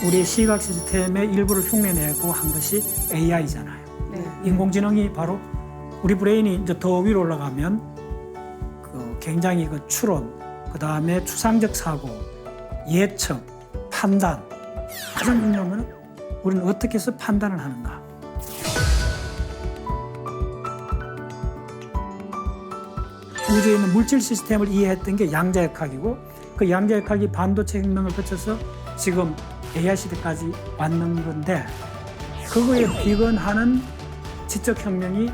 우리 시각 시스템의 일부를 흉내내고 한 것이 AI잖아요. 네. 인공지능이 바로 우리 브레인이 이제 더 위로 올라가면 굉장히 추론, 그 다음에 추상적 사고, 예측, 판단. 가장 중요한 것은 우리는 어떻게 해서 판단을 하는가. 우주에 있는 물질 시스템을 이해했던 게 양자역학이고 그 양자역학이 반도체 혁명을 거쳐서 지금 AI 시대까지 왔는 건데 그거에 비근하는 지적 혁명이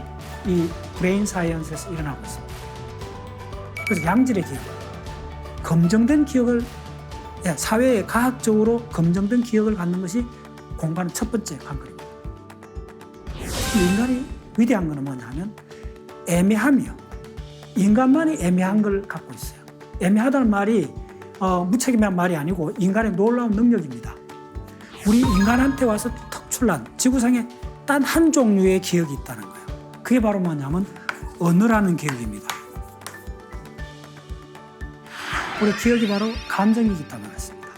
이 브레인 사이언스에서 일어나고 있습니다. 그래서 양질의 기억, 검증된 기억을 사회에 과학적으로 검증된 기억을 갖는 것이 공간의 첫 번째 관건입니다. 인간이 위대한 것은 뭐냐면 애매함이요. 인간만이 애매한 걸 갖고 있어요. 애매하다는 말이 무책임한 말이 아니고 인간의 놀라운 능력입니다. 우리 인간한테 와서 특출난 지구상에 단 한 종류의 기억이 있다는 거예요. 그게 바로 뭐냐면 언어라는 기억입니다. 우리 기억이 바로 감정이기 때문에 그렇습니다.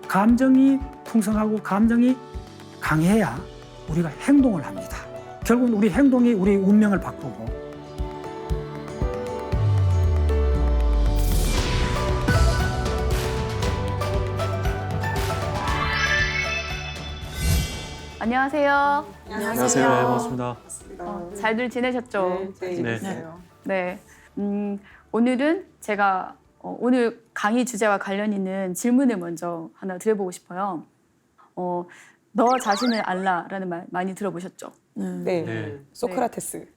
감정이 풍성하고 감정이 강해야 우리가 행동을 합니다. 결국은 우리 행동이 우리 운명을 바꾸고 안녕하세요. 안녕하세요. 네, 반갑습니다. 잘들 지내셨죠? 네. 재밌어요. 네. 오늘은 제가 오늘 강의 주제와 관련 있는 질문을 먼저 하나 드려보고 싶어요. 너 자신을 알라라는 말 많이 들어보셨죠? 네. 네. 소크라테스.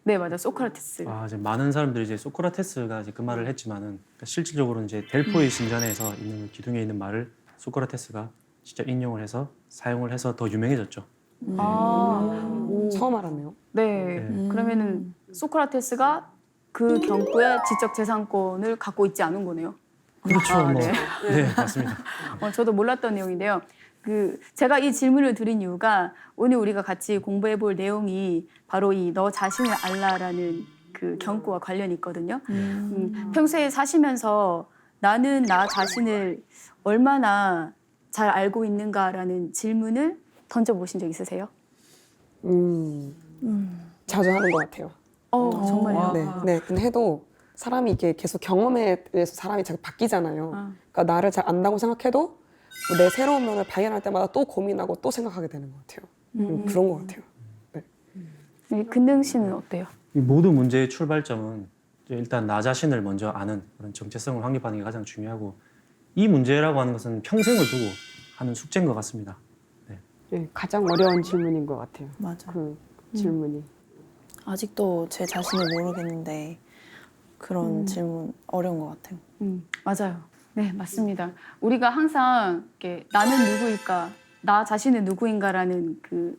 네, 맞아. 소크라테스. 이제 많은 사람들이 이제 소크라테스가 이제 그 말을 했지만은 그러니까 실질적으로 이제 델포의 신전에서 있는 기둥에 있는 말을 소크라테스가 직접 인용을 해서 사용을 해서 더 유명해졌죠. 오. 처음 알았네요. 네. 그러면은 소크라테스가 그 경구의 지적 재산권을 갖고 있지 않은 거네요. 그렇죠. 네. 네, 맞습니다. 저도 몰랐던 내용인데요. 제가 이 질문을 드린 이유가 오늘 우리가 같이 공부해 볼 내용이 바로 이 너 자신을 알라라는 그 경구와 관련이 있거든요. 평소에 사시면서 나는 나 자신을 얼마나 잘 알고 있는가라는 질문을 던져보신 적 있으세요? 자주 하는 것 같아요. 정말요? 네. 네. 근데 해도 사람이 이게 계속 경험에 의해서 사람이 자꾸 바뀌잖아요. 그러니까 나를 잘 안다고 생각해도 내 새로운 면을 발견할 때마다 또 고민하고 또 생각하게 되는 것 같아요. 그런 것 같아요. 네. 근능 씨는 어때요? 이 모든 문제의 출발점은 이제 일단 나 자신을 먼저 아는 그런 정체성을 확립하는 게 가장 중요하고 이 문제라고 하는 것은 평생을 두고 하는 숙제인 것 같습니다. 네, 가장 어려운 질문인 것 같아요. 맞아. 그 질문이. 아직도 제 자신을 모르겠는데 그런 질문 어려운 것 같아요. 맞아요. 네, 맞습니다. 우리가 항상 이렇게 나는 누구일까, 나 자신은 누구인가라는 그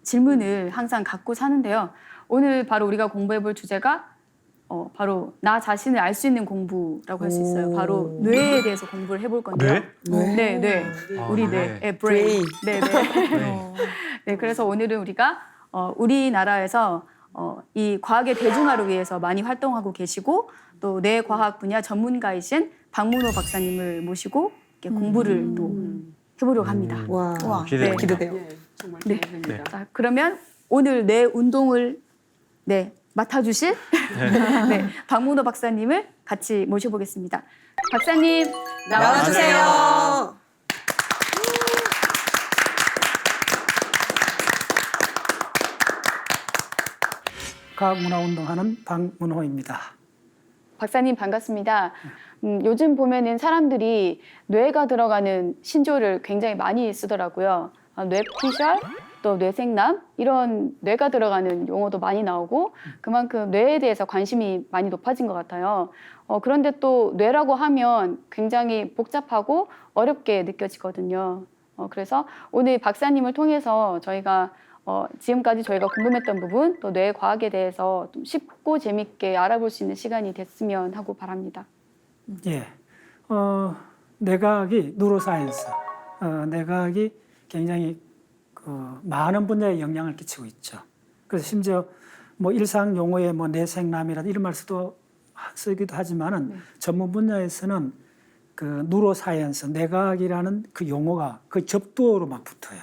질문을 항상 갖고 사는데요. 오늘 바로 우리가 공부해 볼 주제가 바로 나 자신을 알 수 있는 공부라고 할 수 있어요. 바로 뇌에 대해서 공부를 해볼 건데요. 네, 네. 우리 뇌, 브레인. 네, 네. 네, 그래서 오늘은 우리가 우리나라에서 이 과학의 대중화를 위해서 많이 활동하고 계시고 또 뇌과학 분야 전문가이신 박문호 박사님을 모시고 이렇게 공부를 또 해보려고 합니다. 와, 기대됩니다. 기대돼요. 정말 네. 기대됩니다. 자, 그러면 오늘 뇌 운동을 맡아주실 네, 박문호 박사님을 같이 모셔보겠습니다. 박사님 나와주세요. 과학문화운동하는 박문호입니다. 박사님 반갑습니다. 요즘 보면은 사람들이 뇌가 들어가는 신조를 굉장히 많이 쓰더라고요. 뇌피셜, 또 뇌생남 이런 뇌가 들어가는 용어도 많이 나오고 그만큼 뇌에 대해서 관심이 많이 높아진 것 같아요. 그런데 또 뇌라고 하면 굉장히 복잡하고 어렵게 느껴지거든요. 그래서 오늘 박사님을 통해서 저희가 지금까지 저희가 궁금했던 부분 또 뇌과학에 대해서 좀 쉽고 재밌게 알아볼 수 있는 시간이 됐으면 하고 바랍니다. 예, 뇌과학이 뉴로사이언스, 뇌과학이 굉장히 많은 분야에 영향을 끼치고 있죠. 그래서 심지어 뭐 일상 용어에 뭐 뇌생남이라든 이런 말 쓰기도 하지만은 전문 분야에서는 그 뉴로사이언스, 뇌과학이라는 그 용어가 그 접두어로 막 붙어요.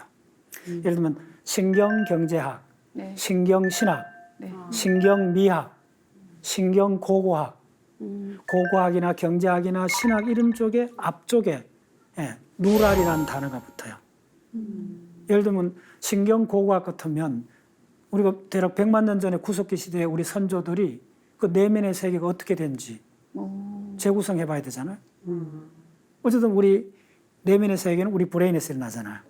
예를 들면 신경경제학, 네. 신경신학, 네. 신경미학, 신경고고학, 고고학이나 경제학이나 신학 이런 쪽에 앞쪽에 뉴랄이라는 단어가 붙어요. 예를 들면 신경고고학 같으면 우리가 대략 100만 년 전에 구석기 시대에 우리 선조들이 그 내면의 세계가 어떻게 된지 재구성해 봐야 되잖아요. 어쨌든 우리 내면의 세계는 우리 브레인에서 일어나잖아요.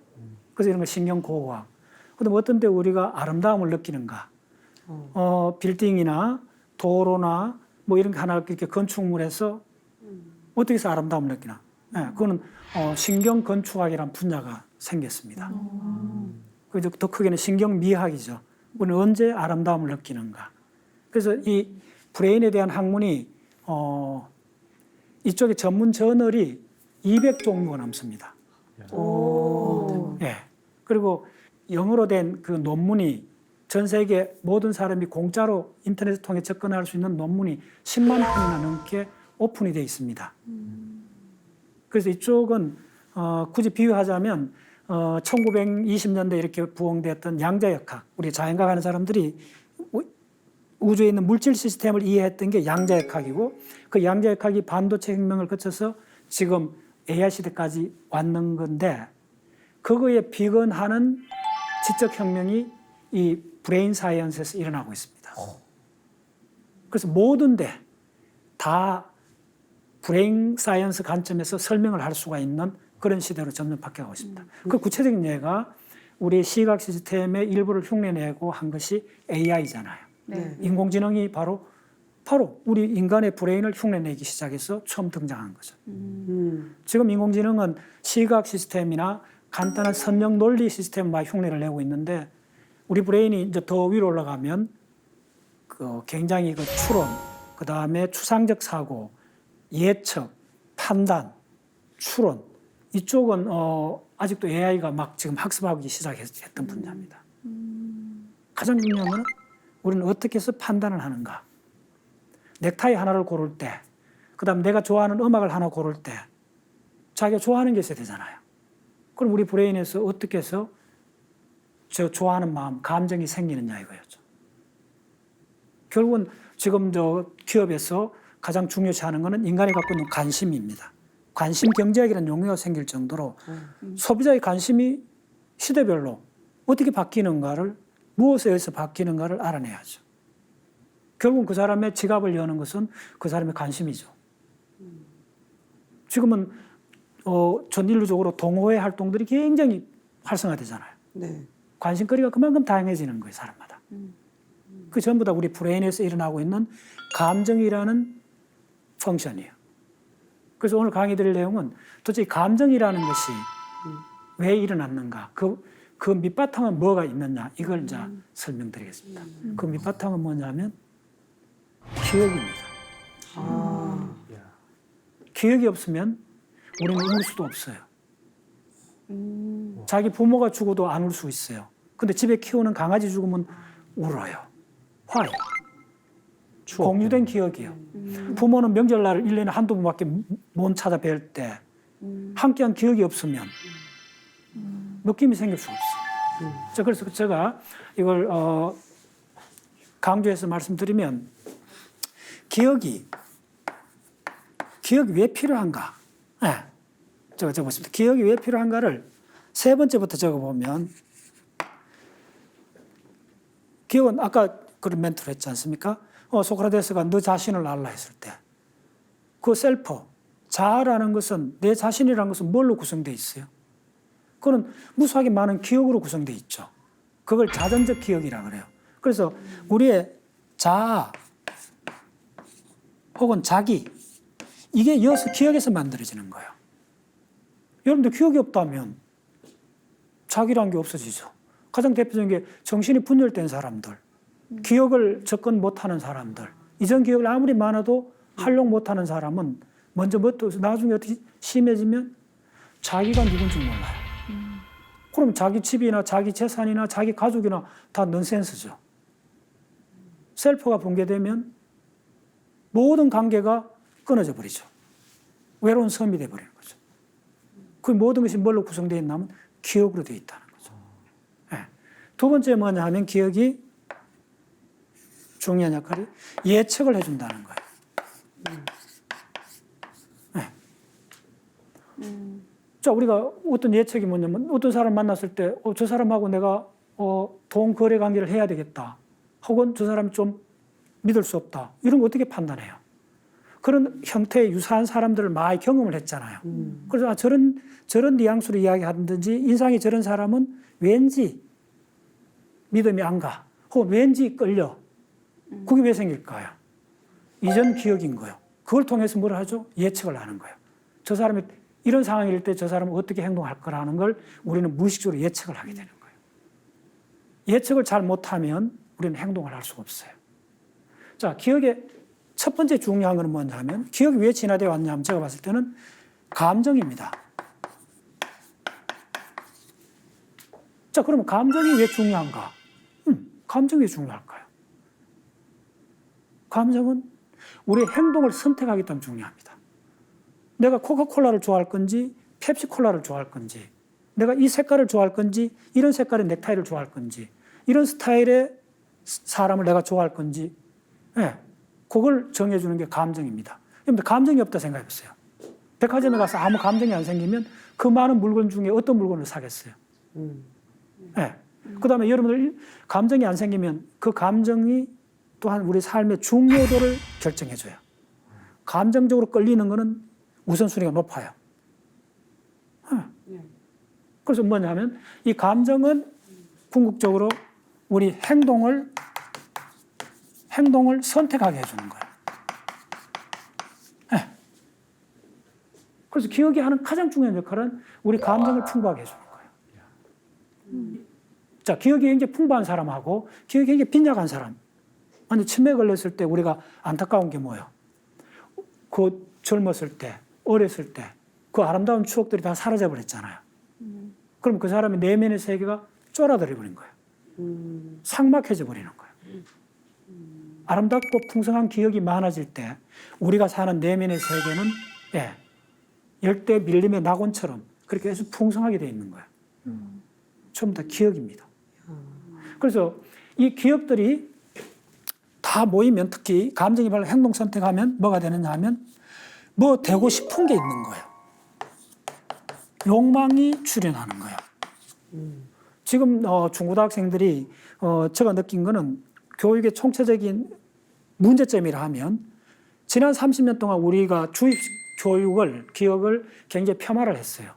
그래서 이런 거 신경고고학. 그다음 어떤 때 우리가 아름다움을 느끼는가? 빌딩이나 도로나 뭐 이런 거 하나 이렇게 건축물에서 어떻게 해서 아름다움을 느끼나? 그거는 신경건축학이라는 분야가 생겼습니다. 그래서 더 크게는 신경미학이죠. 우리는 언제 아름다움을 느끼는가? 그래서 이 브레인에 대한 학문이 이쪽에 전문 저널이 200종류가 넘습니다. 예. 그리고 영어로 된 그 논문이 전 세계 모든 사람이 공짜로 인터넷을 통해 접근할 수 있는 논문이 10만 편이나 넘게 오픈이 되어 있습니다. 그래서 이쪽은 굳이 비유하자면 1920년대 이렇게 부흥됐던 양자역학, 우리 자연과학 하는 사람들이 우주에 있는 물질 시스템을 이해했던 게 양자역학이고 그 양자역학이 반도체 혁명을 거쳐서 지금 AI 시대까지 왔는 건데 그거에 비근하는 지적 혁명이 이 브레인 사이언스에서 일어나고 있습니다. 그래서 모든 데 다 브레인 사이언스 관점에서 설명을 할 수가 있는 그런 시대로 점점 바뀌어가고 있습니다. 그 구체적인 예가 우리 시각 시스템의 일부를 흉내내고 한 것이 AI잖아요. 네. 인공지능이 바로 우리 인간의 브레인을 흉내내기 시작해서 처음 등장한 거죠. 지금 인공지능은 시각 시스템이나 간단한 선형 논리 시스템만 흉내를 내고 있는데 우리 브레인이 이제 더 위로 올라가면 그 굉장히 그 추론, 그 다음에 추상적 사고, 예측, 판단, 추론 이쪽은 아직도 AI가 막 지금 학습하기 시작했던 분야입니다. 가장 중요한 것은 우리는 어떻게 해서 판단을 하는가. 넥타이 하나를 고를 때, 그 다음 내가 좋아하는 음악을 하나 고를 때 자기가 좋아하는 게 있어야 되잖아요. 그럼 우리 브레인에서 어떻게 해서 저 좋아하는 마음, 감정이 생기느냐 이거였죠. 결국은 지금 저 기업에서 가장 중요시 하는 것은 인간이 갖고 있는 관심입니다. 관심 경제학이라는 용어가 생길 정도로 소비자의 관심이 시대별로 어떻게 바뀌는가를 무엇에 의해서 바뀌는가를 알아내야죠. 결국은 그 사람의 지갑을 여는 것은 그 사람의 관심이죠. 지금은 전 인류적으로 동호회 활동들이 굉장히 활성화되잖아요. 네. 관심거리가 그만큼 다양해지는 거예요, 사람마다. 그 전부 다 우리 브레인에서 일어나고 있는 감정이라는 펑션이에요. 그래서 오늘 강의 드릴 내용은 도대체 감정이라는 것이 왜 일어났는가, 그 밑바탕은 뭐가 있느냐 이걸 이제 설명드리겠습니다. 그 밑바탕은 뭐냐면 기억입니다. 기억이 없으면 우리는 울 수도 없어요. 자기 부모가 죽어도 안 울 수 있어요. 근데 집에 키우는 강아지 죽으면 울어요. Why? 공유된 기억이에요. 부모는 명절날 1년에 한두 번밖에 못 찾아뵐 때 함께한 기억이 없으면 느낌이 생길 수가 없어요. 그래서 제가 이걸 강조해서 말씀드리면 기억이 왜 필요한가? 네. 적어보겠습니다. 기억이 왜 필요한가를 세 번째부터 적어보면 기억은 아까 그런 멘트를 했지 않습니까? 소크라테스가 너 자신을 알라 했을 때 그 셀프, 자아라는 것은 내 자신이라는 것은 뭘로 구성되어 있어요? 그건 무수하게 많은 기억으로 구성되어 있죠. 그걸 자전적 기억이라고 그래요. 그래서 우리의 자아 혹은 자기 이게 기억에서 만들어지는 거예요. 여러분들 기억이 없다면 자기라는 게 없어지죠. 가장 대표적인 게 정신이 분열된 사람들, 기억을 접근 못하는 사람들, 이전 기억을 아무리 많아도 활용 못하는 사람은 먼저 나중에 어떻게 심해지면 자기가 누군지 몰라요. 그럼 자기 집이나 자기 재산이나 자기 가족이나 다 넌센스죠. 셀프가 붕괴되면 모든 관계가 끊어져 버리죠. 외로운 섬이 돼버리는 거죠. 그 모든 것이 뭘로 구성되어 있냐면 기억으로 되어 있다는 거죠. 네. 두 번째 뭐냐 하면 기억이 중요한 역할이 예측을 해준다는 거예요. 네. 자, 우리가 어떤 예측이 뭐냐면 어떤 사람 만났을 때 저 사람하고 내가 돈 거래 관계를 해야 되겠다. 혹은 저 사람이 좀 믿을 수 없다. 이런 거 어떻게 판단해요? 그런 형태의 유사한 사람들을 많이 경험을 했잖아요. 그래서 저런 뉘앙스로 이야기하든지 인상이 저런 사람은 왠지 믿음이 안 가. 혹은 왠지 끌려. 그게 왜 생길까요? 이전 기억인 거예요. 그걸 통해서 뭘 하죠? 예측을 하는 거예요. 저 사람이 이런 상황일 때 저 사람은 어떻게 행동할 거라는 걸 우리는 무의식적으로 예측을 하게 되는 거예요. 예측을 잘 못하면 우리는 행동을 할 수가 없어요. 자, 기억의 첫 번째 중요한 건 뭐냐면 기억이 왜 진화되어 왔냐면 제가 봤을 때는 감정입니다. 자, 그러면 감정이 왜 중요한가? 감정이 왜 중요할까요? 감정은 우리의 행동을 선택하기 때문에 중요합니다. 내가 코카콜라를 좋아할 건지 펩시콜라를 좋아할 건지 내가 이 색깔을 좋아할 건지 이런 색깔의 넥타이를 좋아할 건지 이런 스타일의 사람을 내가 좋아할 건지 네, 그걸 정해주는 게 감정입니다. 여러분들 감정이 없다 생각해 보세요. 백화점에 가서 아무 감정이 안 생기면 그 많은 물건 중에 어떤 물건을 사겠어요? 네. 그 다음에 여러분들 감정이 안 생기면 그 감정이 또한 우리 삶의 중요도를 결정해줘요. 감정적으로 끌리는 거는 우선순위가 높아요. 그래서 뭐냐면 이 감정은 궁극적으로 우리 행동을 선택하게 해주는 거예요. 네. 그래서 기억이 하는 가장 중요한 역할은 우리 감정을 풍부하게 해주는 거예요. 자, 기억이 굉장히 풍부한 사람하고 기억이 굉장히 빈약한 사람. 아니, 치매에 걸렸을 때 우리가 안타까운 게 뭐예요? 그 젊었을 때, 어렸을 때, 그 아름다운 추억들이 다 사라져 버렸잖아요. 그럼 그 사람의 내면의 세계가 쫄아들어 버린 거예요. 삭막해져 버리는 거예요. 아름답고 풍성한 기억이 많아질 때 우리가 사는 내면의 세계는 열대 밀림의 낙원처럼 그렇게 해서 풍성하게 되어 있는 거예요. 전부 다 기억입니다. 그래서 이 기억들이 다 모이면 특히 감정이 발로 행동 선택하면 뭐가 되느냐 하면 뭐 되고 싶은 게 있는 거예요. 욕망이 출현하는 거예요. 지금 중고등학생들이 제가 느낀 거는 교육의 총체적인 문제점이라 하면 지난 30년 동안 우리가 주입식 교육을 기억을 굉장히 폄하를 했어요.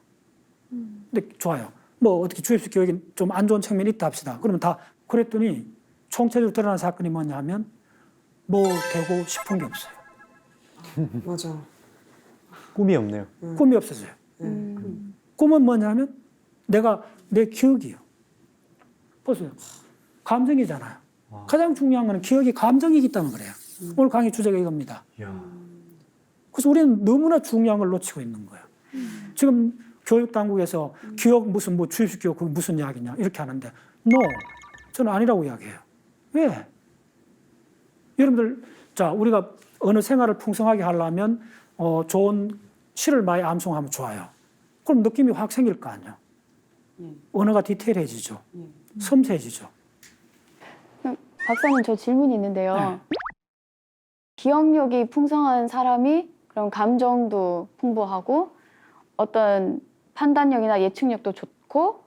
근데 좋아요. 뭐 어떻게 주입식 교육이 좀 안 좋은 측면이 있다 합시다. 그러면 다 그랬더니 총체적으로 드러난 사건이 뭐냐면 뭐 되고 싶은 게 없어요. 맞아. 꿈이 없네요. 꿈이 없어져요. 꿈은 뭐냐면 내 기억이에요. 보세요. 감정이잖아요. 가장 중요한 거는 기억이 감정이기 때문에 그래요. 오늘 강의 주제가 이겁니다. 그래서 우리는 너무나 중요한 걸 놓치고 있는 거예요. 지금 교육 당국에서 기억 무슨 뭐 주입식 기억 그게 무슨 이야기냐 이렇게 하는데 no, 저는 아니라고 이야기해요. 왜? 여러분들 자 우리가 어느 생활을 풍성하게 하려면 좋은 시를 많이 암송하면 좋아요. 그럼 느낌이 확 생길 거 아니에요. 언어가 디테일해지죠. 섬세해지죠. 박사님 저 질문이 있는데요. 네. 기억력이 풍성한 사람이 그럼 감정도 풍부하고 어떤 판단력이나 예측력도 좋고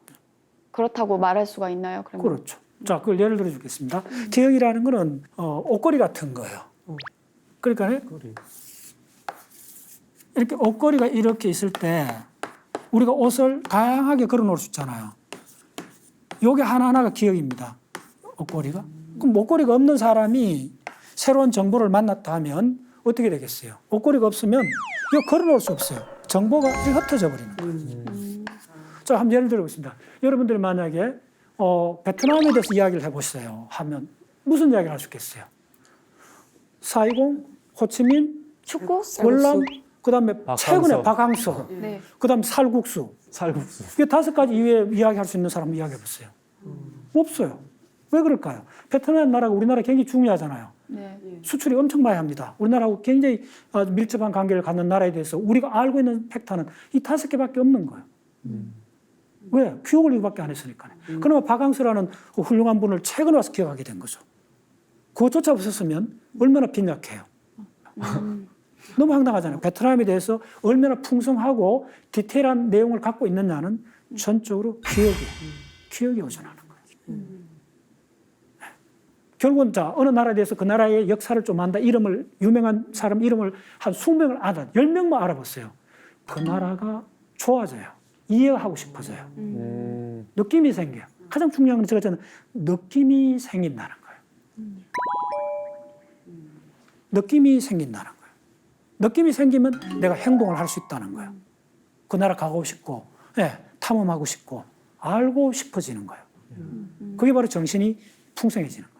그렇다고 말할 수가 있나요? 그러면? 그렇죠. 자, 그걸 예를 들어 주겠습니다. 기억이라는 거는 옷걸이 같은 거예요. 그러니까 이렇게 옷걸이가 이렇게 있을 때 우리가 옷을 다양하게 걸어 놓을 수 있잖아요. 요게 하나하나가 기억입니다. 옷걸이가. 그럼 옷걸이가 없는 사람이 새로운 정보를 만났다 하면 어떻게 되겠어요? 옷걸이가 없으면 이거 걸어 놓을 수 없어요. 정보가 흩어져 버리는 거예요. 자, 한번 예를 들어보겠습니다. 여러분들이 만약에 베트남에 대해서 이야기를 해보세요 하면 무슨 이야기를 할 수 있겠어요? 사이공, 호치민, 축구? 월남, 그다음에 박항서. 최근에 박항서, 네. 그다음 살국수. 살국수. 이게 5가지 이외에 이야기할 수 있는 사람 이야기해 보세요. 없어요. 왜 그럴까요? 베트남 나라가 우리나라 굉장히 중요하잖아요. 네. 수출이 엄청 많이 합니다. 우리나라하고 굉장히 밀접한 관계를 갖는 나라에 대해서 우리가 알고 있는 팩터는 이 5개밖에 없는 거예요. 왜? 기억을 이거밖에 안 했으니까요. 그러나 박항서라는 그 훌륭한 분을 최근에 와서 기억하게 된 거죠. 그것조차 없었으면 얼마나 빈약해요. 너무 황당하잖아요. 베트남에 대해서 얼마나 풍성하고 디테일한 내용을 갖고 있느냐는 전적으로 기억이 오전하는 거예요. 결국은 자, 어느 나라에 대해서 그 나라의 역사를 좀 안다, 이름을, 유명한 사람 이름을 한 20명을 알아, 10명만 알아봤어요. 그 나라가 좋아져요. 이해하고 싶어져요. 느낌이 생겨요. 가장 중요한 건 제가 저는 느낌이 생긴다는 거예요. 느낌이 생긴다는 거예요. 느낌이 생기면 내가 행동을 할 수 있다는 거예요. 그 나라 가고 싶고, 예, 탐험하고 싶고, 알고 싶어지는 거예요. 그게 바로 정신이 풍성해지는 거예요.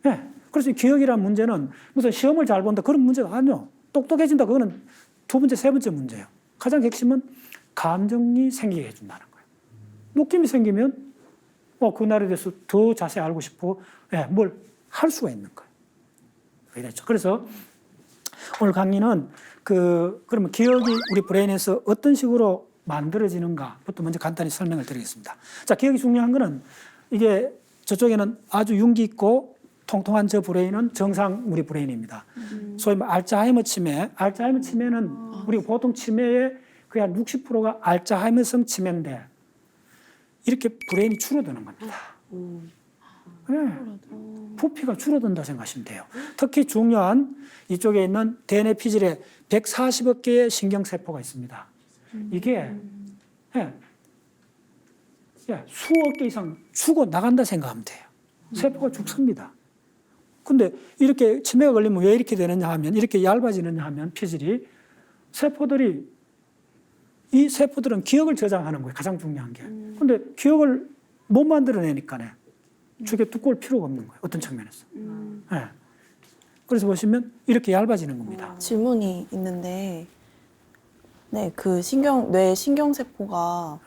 예, 그래서 기억이라는 문제는 무슨 시험을 잘 본다 그런 문제가 아니요. 똑똑해진다 그거는 두 번째, 세 번째 문제예요. 가장 핵심은 감정이 생기게 해준다는 거예요. 느낌이 생기면 그 나라에 대해서 더 자세히 알고 싶고, 예, 뭘 할 수가 있는 거예요. 그렇죠. 그래서 오늘 강의는 그러면 기억이 우리 브레인에서 어떤 식으로 만들어지는가부터 먼저 간단히 설명을 드리겠습니다. 자, 기억이 중요한 거는 이게 저쪽에는 아주 윤기 있고 통통한 저 브레인은 정상 우리 브레인입니다. 소위 말 알츠하이머 치매는 우리가 보통 치매의 거의 한 60%가 알츠하이머성 치매인데 이렇게 브레인이 줄어드는 겁니다. 네. 부피가 줄어든다 생각하시면 돼요. 특히 중요한 이쪽에 있는 대뇌 피질에 140억 개의 신경세포가 있습니다. 이게 수억 개 이상 죽어 나간다 생각하면 돼요. 세포가 죽습니다. 근데 이렇게 치매가 걸리면 왜 이렇게 되느냐 하면, 이렇게 얇아지느냐 하면 피질이 이 세포들은 기억을 저장하는 거예요. 가장 중요한 게. 근데 기억을 못 만들어내니까요. 저게 두꺼울 필요가 없는 거예요. 어떤 측면에서. 네. 그래서 보시면 이렇게 얇아지는 겁니다. 질문이 있는데, 네, 그 뇌 신경세포가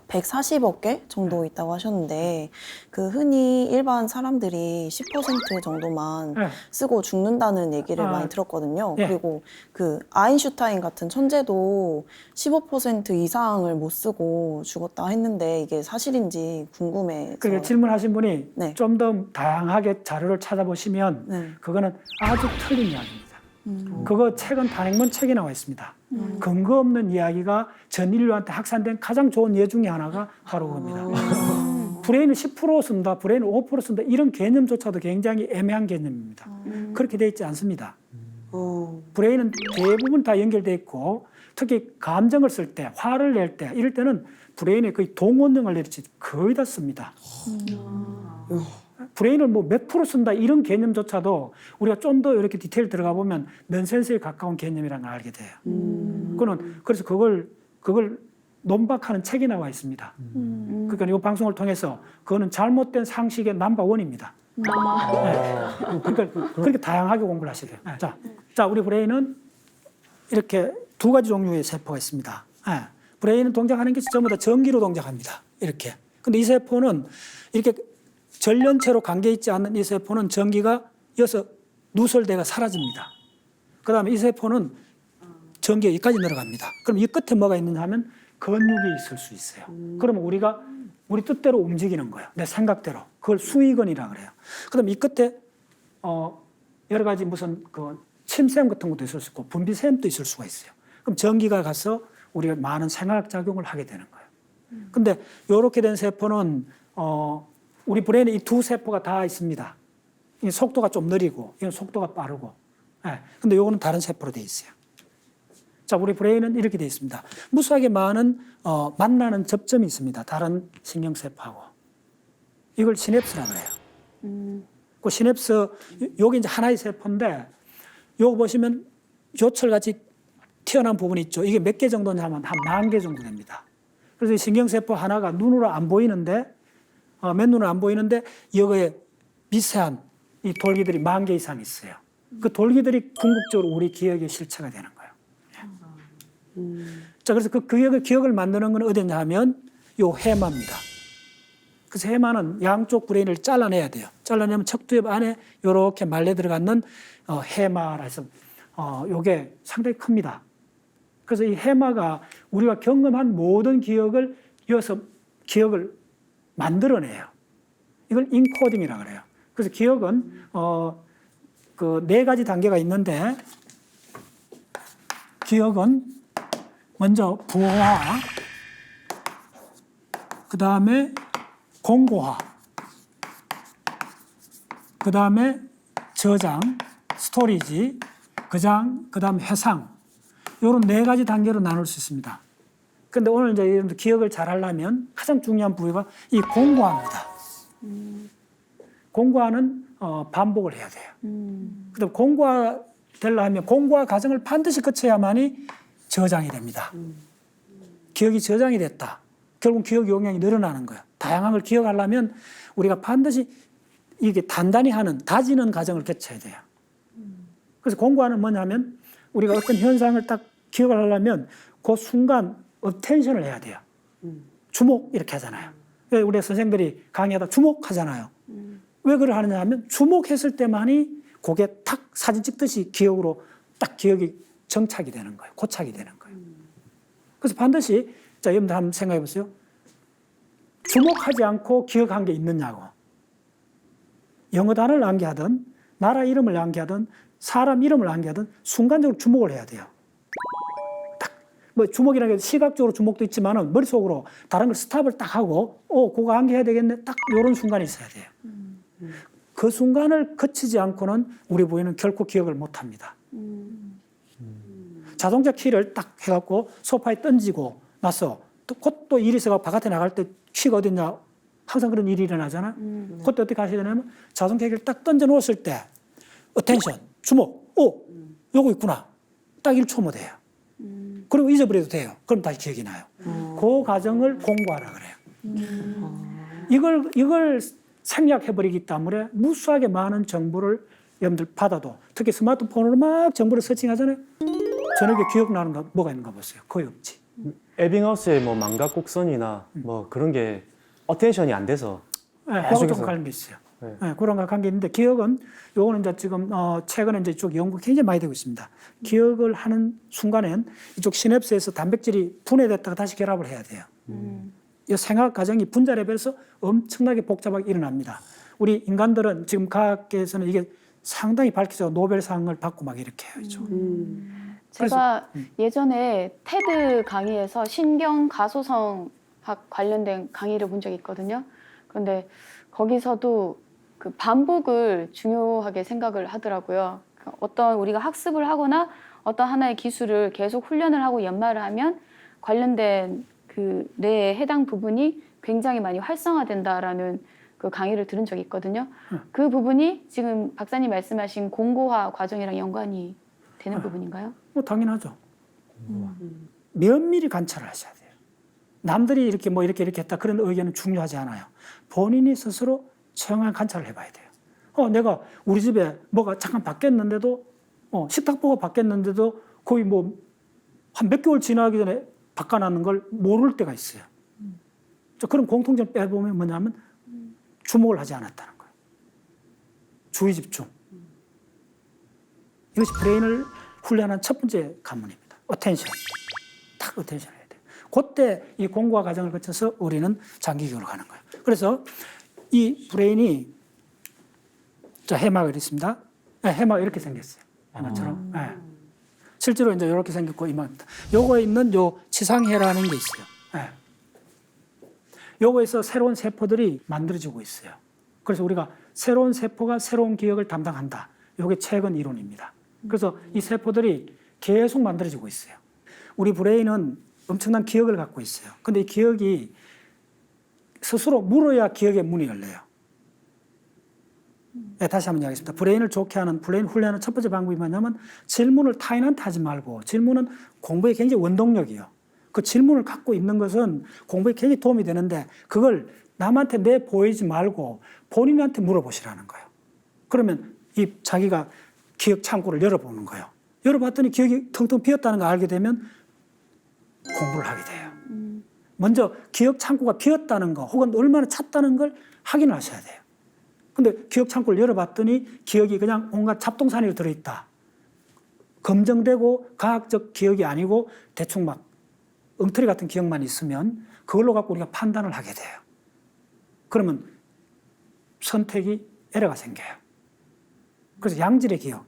140억 개 정도 있다고 하셨는데, 그 흔히 일반 사람들이 10% 정도만 네. 쓰고 죽는다는 얘기를 많이 들었거든요. 네. 그리고 그 아인슈타인 같은 천재도 15% 이상을 못 쓰고 죽었다 했는데 이게 사실인지 궁금해서. 그러니까 질문하신 분이 네. 좀 더 다양하게 자료를 찾아보시면 네. 그거는 아주 틀린 이야기입니다. 그거 책은 단행본 책에 나와 있습니다. 근거 없는 이야기가 전 인류한테 확산된 가장 좋은 예 중에 하나가 바로 그겁니다. 브레인을 10% 쓴다, 브레인을 5% 쓴다, 이런 개념조차도 굉장히 애매한 개념입니다. 그렇게 돼 있지 않습니다. 브레인은 대부분 다 연결돼 있고, 특히 감정을 쓸 때, 화를 낼 때, 이럴 때는 브레인에 거의 동원령을 내리지 거의 다 씁니다. 브레인을 뭐 몇 프로 쓴다 이런 개념조차도 우리가 좀 더 이렇게 디테일 들어가 보면 넌센스에 가까운 개념이라는 걸 알게 돼요. 그래서 그걸 논박하는 책이 나와 있습니다. 그러니까 이 방송을 통해서 그거는 잘못된 상식의 넘버원입니다. 네. 그러니까 그렇게 다양하게 공부를 하셔야 돼요. 자, 우리 브레인은 이렇게 두 가지 종류의 세포가 있습니다. 브레인은 동작하는 게 전부 다 전기로 동작합니다. 이렇게. 근데 이 세포는 이렇게 전련체로 관계 있지 않는 이 세포는 전기가 이어서 누설대가 사라집니다. 그 다음에 이 세포는 전기가 여기까지 내려갑니다. 그럼 이 끝에 뭐가 있느냐 하면 근육이 있을 수 있어요. 그러면 우리 뜻대로 움직이는 거예요. 내 생각대로. 그걸 수의근이라고 그래요. 그 다음에 이 끝에 여러 가지 무슨 침샘 같은 것도 있을 수 있고 분비샘도 있을 수가 있어요. 그럼 전기가 가서 우리가 많은 생화학 작용을 하게 되는 거예요. 근데 이렇게 된 세포는 우리 브레인에 이 두 세포가 다 있습니다. 이 속도가 좀 느리고 이건 속도가 빠르고. 근데 요거는 다른 세포로 돼 있어요. 자, 우리 브레인은 이렇게 돼 있습니다. 무수하게 많은 만나는 접점이 있습니다. 다른 신경세포하고. 이걸 시냅스라고 그래요. 그 시냅스, 요게 이제 하나의 세포인데, 요거 보시면 요철같이 튀어나온 부분이 있죠. 이게 몇 개 정도냐 하면 한 10,000개 정도 됩니다. 그래서 이 신경세포 하나가 눈으로 안 보이는데, 맨눈으로 안 보이는데, 여기에 미세한 이 돌기들이 10,000개 이상 있어요. 그 돌기들이 궁극적으로 우리 기억의 실체가 되는 거예요. 자, 그래서 그 기억을 만드는 건 어디냐 하면 요 해마입니다. 그래서 해마는 양쪽 브레인을 잘라내야 돼요. 잘라내면 척두엽 안에 이렇게 말려 들어가는 해마라 해서 요게 상당히 큽니다. 그래서 이 해마가 우리가 경험한 모든 기억을 이어서 기억을 만들어내요. 이걸 인코딩이라고 그래요. 그래서 기억은 그 4가지 단계가 있는데 기억은 먼저 부호화, 그 다음에 공고화, 그 다음에 저장, 스토리지, 그 다음에 회상. 이런 4가지 단계로 나눌 수 있습니다. 그런데 오늘 이제 여러분들 기억을 잘 하려면 가장 중요한 부위가 이 공고화입니다. 공고화는 반복을 해야 돼요. 그다음 공고화 되려면 공고화 과정을 반드시 거쳐야만이 저장이 됩니다. 기억이 저장이 됐다. 결국 기억 용량이 늘어나는 거예요. 다양한 걸 기억하려면 우리가 반드시 이게 단단히 하는, 다지는 과정을 거쳐야 돼요. 그래서 공고화는 뭐냐면 우리가 어떤 현상을 딱 기억을 하려면 그 순간 어텐션을 해야 돼요. 주목 이렇게 하잖아요. 왜 우리 선생들이 강의하다 주목하잖아요. 왜 그걸 하느냐 하면 주목했을 때만이 그게 탁 사진 찍듯이 기억으로 딱 기억이 정착이 되는 거예요. 고착이 되는 거예요. 그래서 반드시 자, 여러분들 한번 생각해 보세요. 주목하지 않고 기억한 게 있느냐고. 영어 단어를 암기하든 나라 이름을 암기하든 사람 이름을 암기하든 순간적으로 주목을 해야 돼요. 딱 뭐 주목이라는 게 시각적으로 주목도 있지만은 머릿속으로 다른 걸 스탑을 딱 하고 그거 암기해야 되겠네. 딱 이런 순간이 있어야 돼요. 그 순간을 거치지 않고는 우리 부인은 결코 기억을 못 합니다. 자동차 키를 딱 해갖고 소파에 던지고 나서 곧 또 일이 있어서 바깥에 나갈 때 키가 어딨냐 항상 그런 일이 일어나잖아. 그때 어떻게 하셔야 되냐면 자동차 키를 딱 던져 놓았을 때 어텐션, 주목, 요거 있구나. 딱 1초 못해요. 그리고 잊어버려도 돼요. 그럼 다시 기억이 나요. 그 과정을 공부하라 그래요. 이걸 생략해버리기 때문에 무수하게 많은 정보를 여러분들 받아도 특히 스마트폰으로 막 정보를 서칭하잖아요. 저녁에 기억나는 거 뭐가 있는가 보세요. 거의 없지. 에빙하우스의 뭐 망각 곡선이나 뭐 그런 게 어텐션이 안 돼서 네, 그거 좀 관계 있어요. 네. 네, 그런 거 관계 있는데 기억은 요거는 이제 지금 최근에 이제 이쪽 연구 굉장히 많이 되고 있습니다. 기억을 하는 순간엔 이쪽 시냅스에서 단백질이 분해됐다가 다시 결합을 해야 돼요. 이 생각 과정이 분자 레벨에서 엄청나게 복잡하게 일어납니다. 우리 인간들은 지금 과학계에서는 이게 상당히 밝혀져 노벨상을 받고 막 이렇게 해요. 제가 예전에 테드 강의에서 신경 가소성학 관련된 강의를 본 적이 있거든요. 그런데 거기서도 그 반복을 중요하게 생각을 하더라고요. 어떤 우리가 학습을 하거나 어떤 하나의 기술을 계속 훈련을 하고 연마를 하면 관련된 그 뇌의 해당 부분이 굉장히 많이 활성화된다라는 그 강의를 들은 적이 있거든요. 그 부분이 지금 박사님 말씀하신 공고화 과정이랑 연관이 되는 부분인가요? 뭐 당연하죠. 면밀히 관찰을 하셔야 돼요. 남들이 이렇게 뭐 이렇게 했다 그런 의견은 중요하지 않아요. 본인이 스스로 정확한 관찰을 해봐야 돼요. 내가 우리 집에 뭐가 잠깐 바뀌었는데도 식탁보가 바뀌었는데도 거의 뭐 한 몇 개월 지나기 전에 바꿔놨는 걸 모를 때가 있어요. 그런 공통점 빼보면 뭐냐면 주목을 하지 않았다는 거예요. 주의 집중. 이것이 브레인을 훈련한 첫 번째 관문입니다. 어텐션. 딱 어텐션 해야 돼요. 그때 이 공부와 과정을 거쳐서 우리는 장기 교육을 가는 거예요. 그래서 이 브레인이 해마가 있습니다. 네, 해마가 이렇게 생겼어요. 해마처럼. 네. 실제로 이제 이렇게 생겼고 이만입니다. 요거에 있는 요 지상해라는 게 있어요. 네. 요거에서 새로운 세포들이 만들어지고 있어요. 그래서 우리가 새로운 세포가 새로운 기억을 담당한다. 요게 최근 이론입니다. 그래서 이 세포들이 계속 만들어지고 있어요. 우리 브레인은 엄청난 기억을 갖고 있어요. 근데 이 기억이 스스로 물어야 기억의 문이 열려요. 네, 다시 한번 이야기하겠습니다. 브레인을 좋게 하는, 브레인 훈련하는 첫 번째 방법이 뭐냐면 질문을 타인한테 하지 말고 질문은 공부에 굉장히 원동력이에요. 그 질문을 갖고 있는 것은 공부에 굉장히 도움이 되는데 그걸 남한테 내보이지 말고 본인한테 물어보시라는 거예요. 그러면 이 자기가 기억 창고를 열어보는 거예요. 열어봤더니 기억이 텅텅 비었다는 걸 알게 되면 공부를 하게 돼요. 먼저 기억 창구가 비었다는 거 혹은 얼마나 찼다는 걸 확인하셔야 돼요. 근데 기억 창구를 열어봤더니 기억이 그냥 온갖 잡동사니로 들어있다. 검증되고 과학적 기억이 아니고 대충 막 엉터리 같은 기억만 있으면 그걸로 갖고 우리가 판단을 하게 돼요. 그러면 선택이 에러가 생겨요. 그래서 양질의 기억.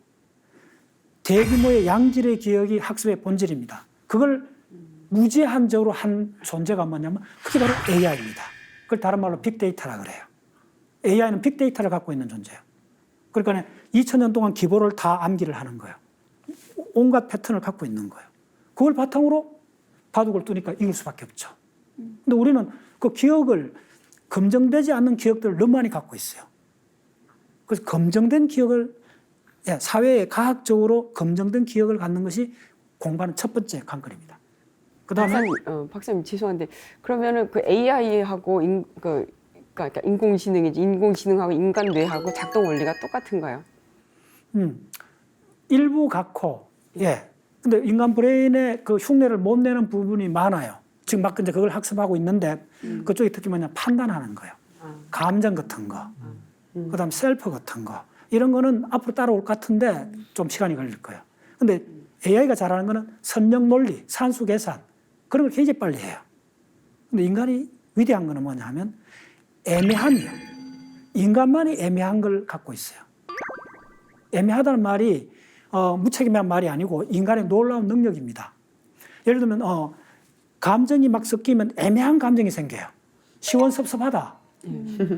대규모의 양질의 기억이 학습의 본질입니다. 그걸 무제한적으로 한 존재가 뭐냐면 그게 바로 AI입니다. 그걸 다른 말로 빅데이터라 그래요. AI는 빅데이터를 갖고 있는 존재예요. 그러니까 2000년 동안 기보를 다 암기를 하는 거예요. 온갖 패턴을 갖고 있는 거예요. 그걸 바탕으로 바둑을 두니까 이길 수밖에 없죠. 근데 우리는 그 기억을 검증되지 않는 기억들을 너무 많이 갖고 있어요. 그래서 검증된 기억을 사회에 과학적으로 검증된 기억을 갖는 것이 공부하는 첫 번째 관건입니다. 그다음에 박사님 죄송한데 그러면은 그 AI하고 그러니까 인공지능하고 인간 뇌하고 작동 원리가 똑같은가요? 일부 갖고 근데 인간 브레인의 그 흉내를 못 내는 부분이 많아요. 지금 막 이제 그걸 학습하고 있는데 그쪽이 특히 뭐냐 판단하는 거예요. 감정 같은 거, 그다음 셀프 같은 거 이런 거는 앞으로 따라올 것 같은데 좀 시간이 걸릴 거예요. 근데 AI가 잘하는 거는 선형 논리, 산수 계산 그런 걸 굉장히 빨리 해요. 근데 인간이 위대한 거는 뭐냐 하면 애매함이요. 인간만이 애매한 걸 갖고 있어요. 애매하다는 말이 무책임한 말이 아니고 인간의 놀라운 능력입니다. 예를 들면 감정이 막 섞이면 애매한 감정이 생겨요. 시원섭섭하다.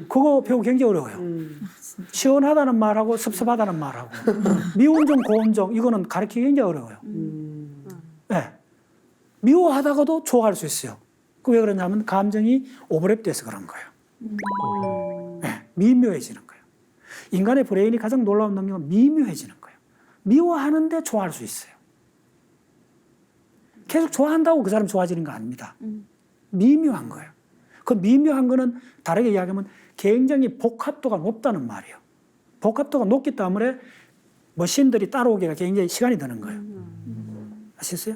그거 배우기 굉장히 어려워요. 시원하다는 말하고 섭섭하다는 말하고 미운정 고운정 이거는 가르치기 굉장히 어려워요. 네. 미워하다가도 좋아할 수 있어요. 그 왜 그러냐면 감정이 오버랩돼서 그런 거예요. 네. 미묘해지는 거예요. 인간의 브레인이 가장 놀라운 능력은 미묘해지는 거예요. 미워하는데 좋아할 수 있어요. 계속 좋아한다고 그 사람 좋아지는 거 아닙니다. 미묘한 거예요. 그 미묘한 거는 다르게 이야기하면 굉장히 복합도가 높다는 말이에요. 복합도가 높기 때문에 머신들이 따라오기가 굉장히 시간이 드는 거예요. 아시겠어요?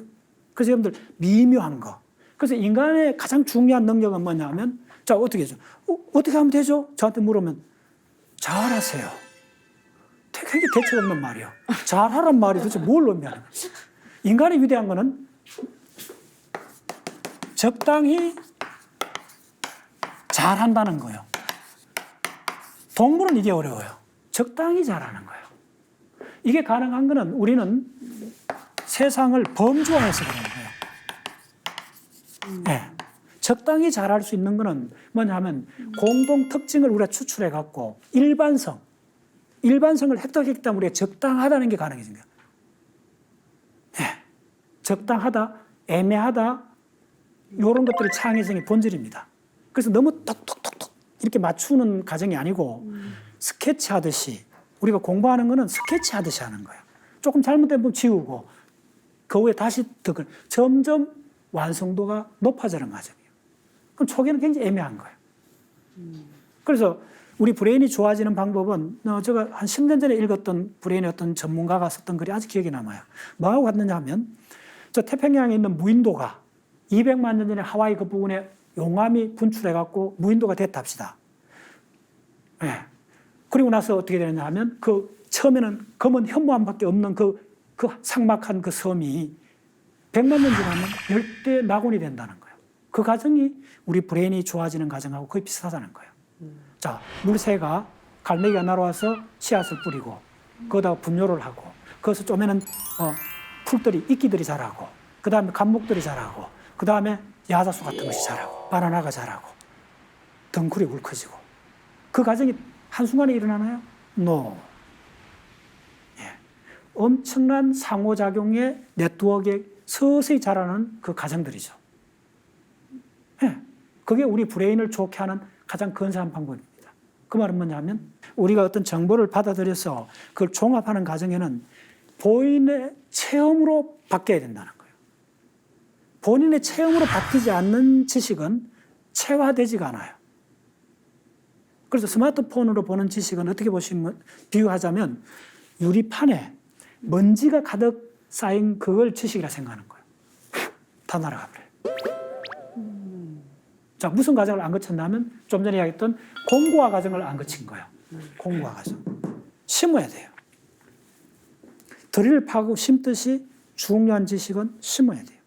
그래서 여러분들 미묘한 거. 그래서 인간의 가장 중요한 능력은 뭐냐면 자 어떻게 하죠? 어떻게 하면 되죠? 저한테 물으면 잘하세요. 굉장히 대책 없는 말이에요. 잘하란 말이 도대체 뭘 의미하는 거지? 인간의 위대한 거는 적당히 잘한다는 거예요. 동물은 이게 어려워요. 적당히 잘하는 거예요. 이게 가능한 거는 우리는 세상을 범주화해서 그런 거예요. 네. 적당히 잘할 수 있는 거는 뭐냐 하면 공동 특징을 우리가 추출해 갖고 일반성을 획득했기 때문에 우리가 적당하다는 게 가능해진 거예요. 네. 적당하다, 애매하다 이런 것들이 창의성의 본질입니다. 그래서 너무 톡톡톡톡 이렇게 맞추는 과정이 아니고 스케치 하듯이 우리가 공부하는 거는 스케치 하듯이 하는 거예요. 조금 잘못된 부분 지우고 그 후에 다시 점점 완성도가 높아지는 과정이에요. 그럼 초기에는 굉장히 애매한 거예요. 그래서 우리 브레인이 좋아지는 방법은 제가 한 10년 전에 읽었던 브레인의 어떤 전문가가 썼던 글이 아직 기억에 남아요. 뭐하고 같느냐 하면 저 태평양에 있는 무인도가 200만 년 전에 하와이 그 부분에 용암이 분출해갖고 무인도가 됐다 합시다. 네. 그리고 나서 어떻게 되느냐 하면 그 처음에는 검은 현무암밖에 없는 그 삭막한 그 섬이 100만 년 지나면 열대 낙원이 된다는 거예요. 그 과정이 우리 브레인이 좋아지는 과정하고 거의 비슷하다는 거예요. 자, 물새가 갈매기가 날아와서 씨앗을 뿌리고 거기다가 분뇨를 하고 거기서 쪼매는 풀들이 이끼들이 자라고 그 다음에 감목들이 자라고 그 다음에 야자수 같은 것이 자라고 바나나가 자라고 덩굴이 울커지고 그 과정이 한순간에 일어나나요? No. 예. 엄청난 상호작용의 네트워크에 서서히 자라는 그 과정들이죠. 예. 그게 우리 브레인을 좋게 하는 가장 근사한 방법입니다. 그 말은 뭐냐면 우리가 어떤 정보를 받아들여서 그걸 종합하는 과정에는 본인의 체험으로 바뀌어야 된다는 거예요. 본인의 체험으로 바뀌지 않는 지식은 체화되지가 않아요. 그래서 스마트폰으로 보는 지식은 어떻게 비유하자면 유리판에 먼지가 가득 쌓인 그걸 지식이라 생각하는 거예요. 다 날아가 버려요. 자, 무슨 과정을 안 거쳤냐면 좀 전에 이야기했던 공고화 과정을 안 거친 거예요. 공고화 과정. 심어야 돼요. 들이를 파고 심듯이 중요한 지식은 심어야 돼요.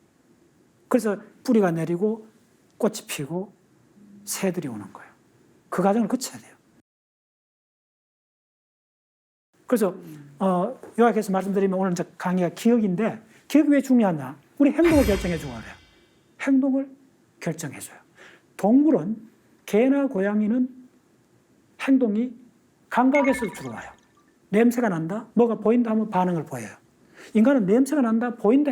그래서 뿌리가 내리고 꽃이 피고 새들이 오는 거예요. 그 과정을 거쳐야 돼요. 그래서 요약해서 말씀드리면 오늘 이제 강의가 기억인데 기억이 왜 중요하냐? 우리 행동을 결정해 줘야 돼요. 행동을 결정해 줘요. 동물은 개나 고양이는 행동이 감각에서 주로 와요. 냄새가 난다? 뭐가 보인다 하면 반응을 보여요. 인간은 냄새가 난다, 보인다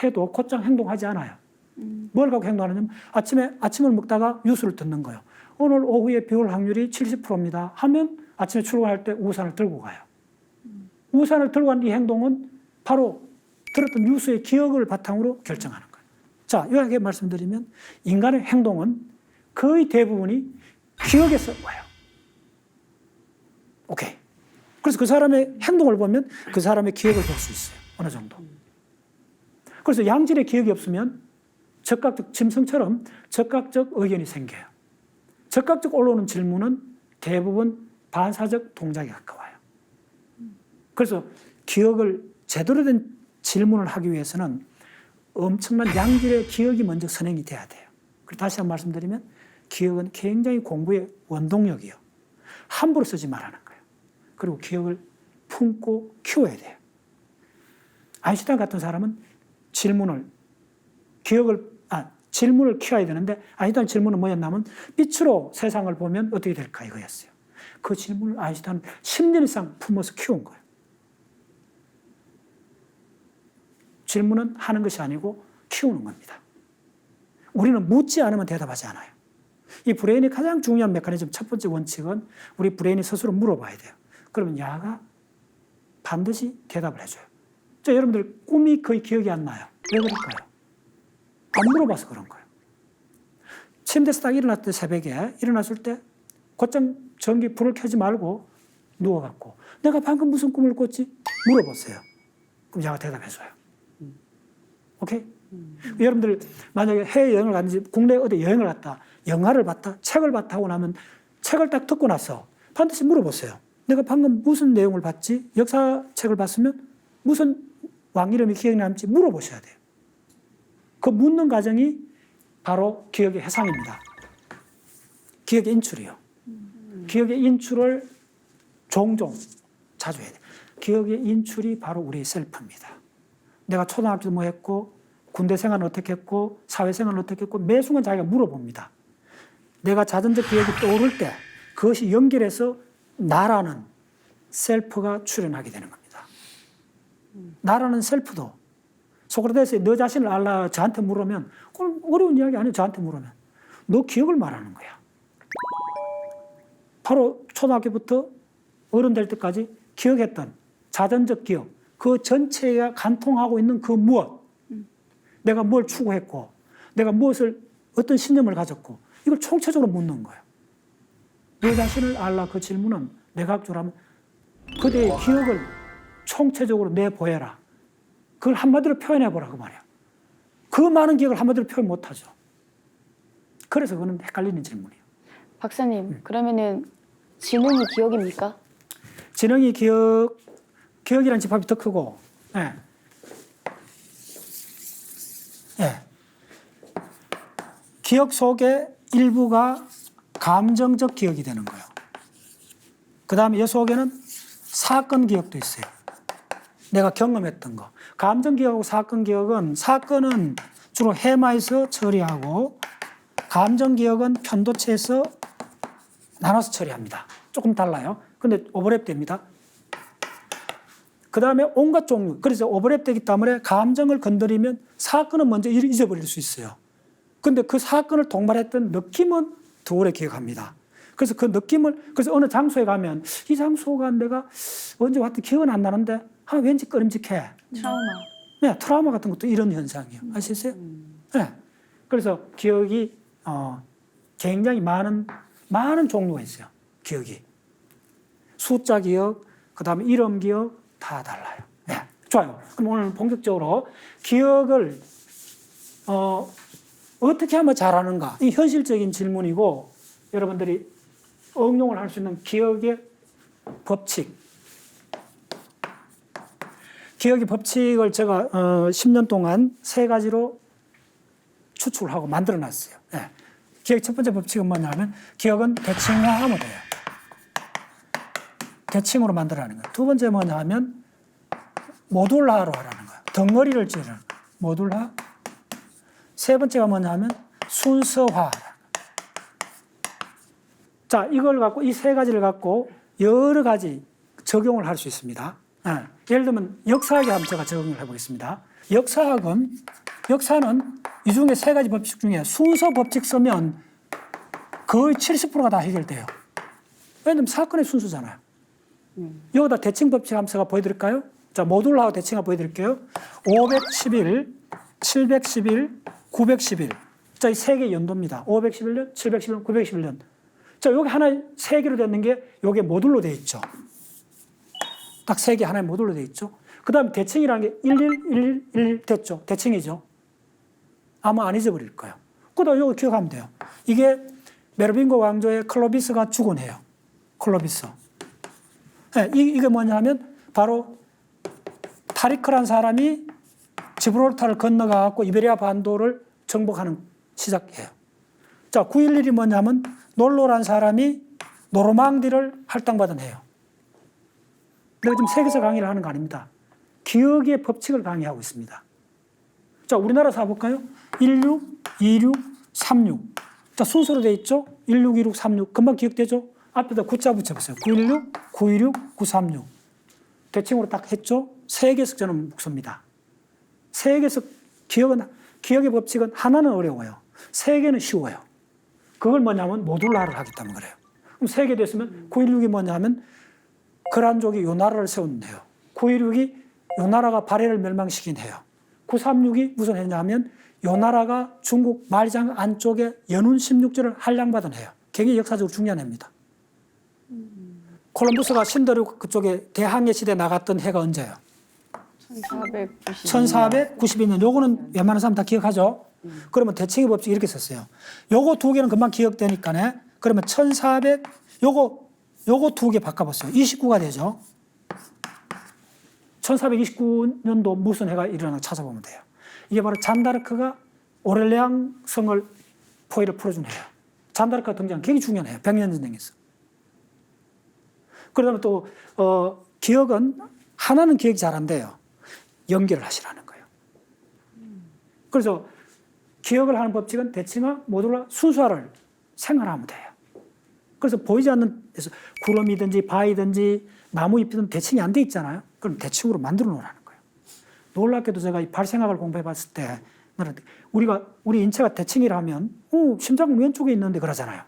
해도 곧장 행동하지 않아요. 뭘 갖고 행동하느냐면 아침을 먹다가 뉴스를 듣는 거예요. 오늘 오후에 비 올 확률이 70%입니다. 하면 아침에 출근할 때 우산을 들고 가요. 우산을 들고 간 이 행동은 바로 들었던 뉴스의 기억을 바탕으로 결정하는 거예요. 자, 요약해 말씀드리면 인간의 행동은 거의 대부분이 기억에서 와요. 오케이. 그래서 그 사람의 행동을 보면 그 사람의 기억을 볼 수 있어요. 어느 정도. 그래서 양질의 기억이 없으면 적각적 짐승처럼 적각적 의견이 생겨요. 적각적 올라오는 질문은 대부분 반사적 동작에 가까워요. 그래서 기억을 제대로 된 질문을 하기 위해서는 엄청난 양질의 기억이 먼저 선행이 돼야 돼요. 그리고 다시 한번 말씀드리면 기억은 굉장히 공부의 원동력이에요. 함부로 쓰지 말라는 거예요. 그리고 기억을 품고 키워야 돼요. 아인슈타인 같은 사람은 질문을 키워야 되는데 아인슈타인 질문은 뭐였냐면 빛으로 세상을 보면 어떻게 될까 이거였어요. 그 질문을 아인슈타인은 10년 이상 품어서 키운 거예요. 질문은 하는 것이 아니고 키우는 겁니다. 우리는 묻지 않으면 대답하지 않아요. 이 브레인의 가장 중요한 메커니즘 첫 번째 원칙은 우리 브레인이 스스로 물어봐야 돼요. 그러면 야가 반드시 대답을 해줘요. 자, 여러분들 꿈이 거의 기억이 안 나요. 왜 그럴까요? 안 물어봐서 그런 거예요. 침대에서 딱 일어났을 때 새벽에 일어났을 때 곧장 전기 불을 켜지 말고 누워갖고 내가 방금 무슨 꿈을 꿨지? 물어보세요. 그럼 야가 대답해줘요. 오케이? 여러분들 만약에 해외여행을 갔는지 국내 어디 여행을 갔다 영화를 봤다 책을 봤다 하고 나면 책을 딱 듣고 나서 반드시 물어보세요. 내가 방금 무슨 내용을 봤지? 역사책을 봤으면 무슨 왕 이름이 기억이 남지 물어보셔야 돼요. 그 묻는 과정이 바로 기억의 해상입니다. 기억의 인출이요. 기억의 인출을 종종 자주 해야 돼요. 기억의 인출이 바로 우리의 셀프입니다. 내가 초등학교 뭐 했고 군대 생활은 어떻게 했고 사회생활은 어떻게 했고 매 순간 자기가 물어봅니다. 내가 자전적 기억이 떠오를 때 그것이 연결해서 나라는 셀프가 출현하게 되는 겁니다. 나라는 셀프도 소크라테스의 너 자신을 알라 저한테 물으면 그건 어려운 이야기 아니에요. 저한테 물으면 너 기억을 말하는 거야. 바로 초등학교부터 어른 될 때까지 기억했던 자전적 기억 그 전체가 관통하고 있는 그 무엇 내가 뭘 추구했고 내가 무엇을 어떤 신념을 가졌고 이걸 총체적으로 묻는 거예요. 너 자신을 알라 그 질문은 내각적으로 하면 그대의 기억을 총체적으로 내보여라. 그걸 한마디로 표현해보라 그 말이야. 그 많은 기억을 한마디로 표현 못하죠. 그래서 그건 헷갈리는 질문이에요. 박사님, 그러면은 지능이 기억입니까? 지능이 기억이라는 집합이 더 크고, 예. 예. 기억 속의 일부가 감정적 기억이 되는 거예요. 그 다음에 이 속에는 사건 기억도 있어요. 내가 경험했던 거. 감정 기억하고 사건 기억은 사건은 주로 해마에서 처리하고 감정 기억은 편도체에서 나눠서 처리합니다. 조금 달라요. 근데 오버랩 됩니다. 그 다음에 온갖 종류. 그래서 오버랩 되기 때문에 감정을 건드리면 사건은 먼저 잊어버릴 수 있어요. 근데 그 사건을 동반했던 느낌은 더 오래 기억합니다. 그래서 그 느낌을, 그래서 어느 장소에 가면 이 장소가 내가 언제 왔든 기억은 안 나는데 왠지 꺼림직해. 트라우마. 네, 트라우마 같은 것도 이런 현상이에요. 아시겠어요? 네. 그래서 기억이 굉장히 많은 종류가 있어요. 기억이. 숫자 기억, 그 다음에 이름 기억 다 달라요. 네, 좋아요. 그럼 오늘 본격적으로 기억을 어떻게 하면 잘하는가? 이 현실적인 질문이고 여러분들이 응용을 할 수 있는 기억의 법칙. 기억의 법칙을 제가 10년 동안 3가지로 추출하고 만들어 놨어요. 네. 기억의 첫 번째 법칙은 뭐냐면 기억은 대칭화하면 돼요. 대칭으로 만들어라는 거예요. 두 번째 뭐냐 하면 모듈화로 하라는 거예요. 덩어리를 지으라는 거예요. 모듈화. 세 번째가 뭐냐 하면 순서화. 자, 이걸 갖고 이 3가지를 갖고 여러 가지 적용을 할 수 있습니다. 예를 들면 역사학에 한번 제가 적용을 해보겠습니다. 역사는 이 중에 3가지 법칙 중에 순서 법칙 쓰면 거의 70%가 다 해결돼요. 왜냐하면 사건의 순서잖아요. 여기다 대칭 법칙 한번 제가 보여드릴까요? 자, 모듈하고 대칭화 보여드릴게요. 511, 711, 911. 자, 이 3개의 연도입니다. 511년, 711년, 911년. 자, 여기 하나 3개로 됐는 게 요게 모듈로 되어 있죠. 딱 3개 하나의 모듈로 되어 있죠. 그 다음에 대칭이라는 게 1111 됐죠. 대칭이죠. 아마 안 잊어버릴 거예요. 그다음 이거 기억하면 돼요. 이게 메로빙고 왕조의 클로비스가 죽은 해요. 클로비스. 네, 이게 뭐냐 하면 바로 타리크란 사람이 지브롤타를 건너가고 이베리아 반도를 정복하는 시작이에요. 자, 911이 뭐냐 하면 놀로란 사람이 노르망디를 할당받은 해요. 내가 지금 세계사 강의를 하는 거 아닙니다. 기억의 법칙을 강의하고 있습니다. 자, 우리나라 사볼까요? 16, 26, 36. 자, 순서로 돼 있죠? 16, 26, 36. 금방 기억되죠? 앞에다 9자 붙여보세요. 916, 926, 936. 대칭으로 딱 했죠? 세계석 저는 묵습니다. 세계석 기억의 법칙은 하나는 어려워요. 3개는 쉬워요. 그걸 뭐냐면 모듈화를 하기 때문에 그래요. 그럼 3개 됐으면 916이 뭐냐면 거란족이 요 나라를 세웠네요. 916이 요 나라가 발해를 멸망시킨 해요. 936이 무슨 했냐면 요 나라가 중국 말장 안쪽에 연운 16조를 한량받은 해요. 굉장히 역사적으로 중요한 해입니다. 콜럼버스가 신대륙 그쪽에 대항해 시대에 나갔던 해가 언제예요? 1492년. 요거는 웬만한 사람 다 기억하죠? 그러면 대칭의 법칙 이렇게 썼어요. 요거 2개는 금방 기억되니까네. 그러면 요거 2개 바꿔봤어요. 29가 되죠. 1429년도 무슨 해가 일어나는가 찾아보면 돼요. 이게 바로 잔다르크가 오렐레앙 성을 포위를 풀어준 해예요. 잔다르크가 등장 굉장히 중요한 해요. 100년 전쟁에서. 그러다면 또 기억은 하나는 기억이 잘 안 돼요. 연결을 하시라는 거예요. 그래서 기억을 하는 법칙은 대칭화, 모듈화, 순서화를 생각하면 돼요. 그래서 보이지 않는 데서 구름이든지 바위든지 나무잎이든 대칭이 안 돼 있잖아요. 그럼 대칭으로 만들어 놓으라는 거예요. 놀랍게도 제가 이 발생학을 공부해 봤을 때 우리 인체가 대칭이라면 심장은 왼쪽에 있는데 그러잖아요.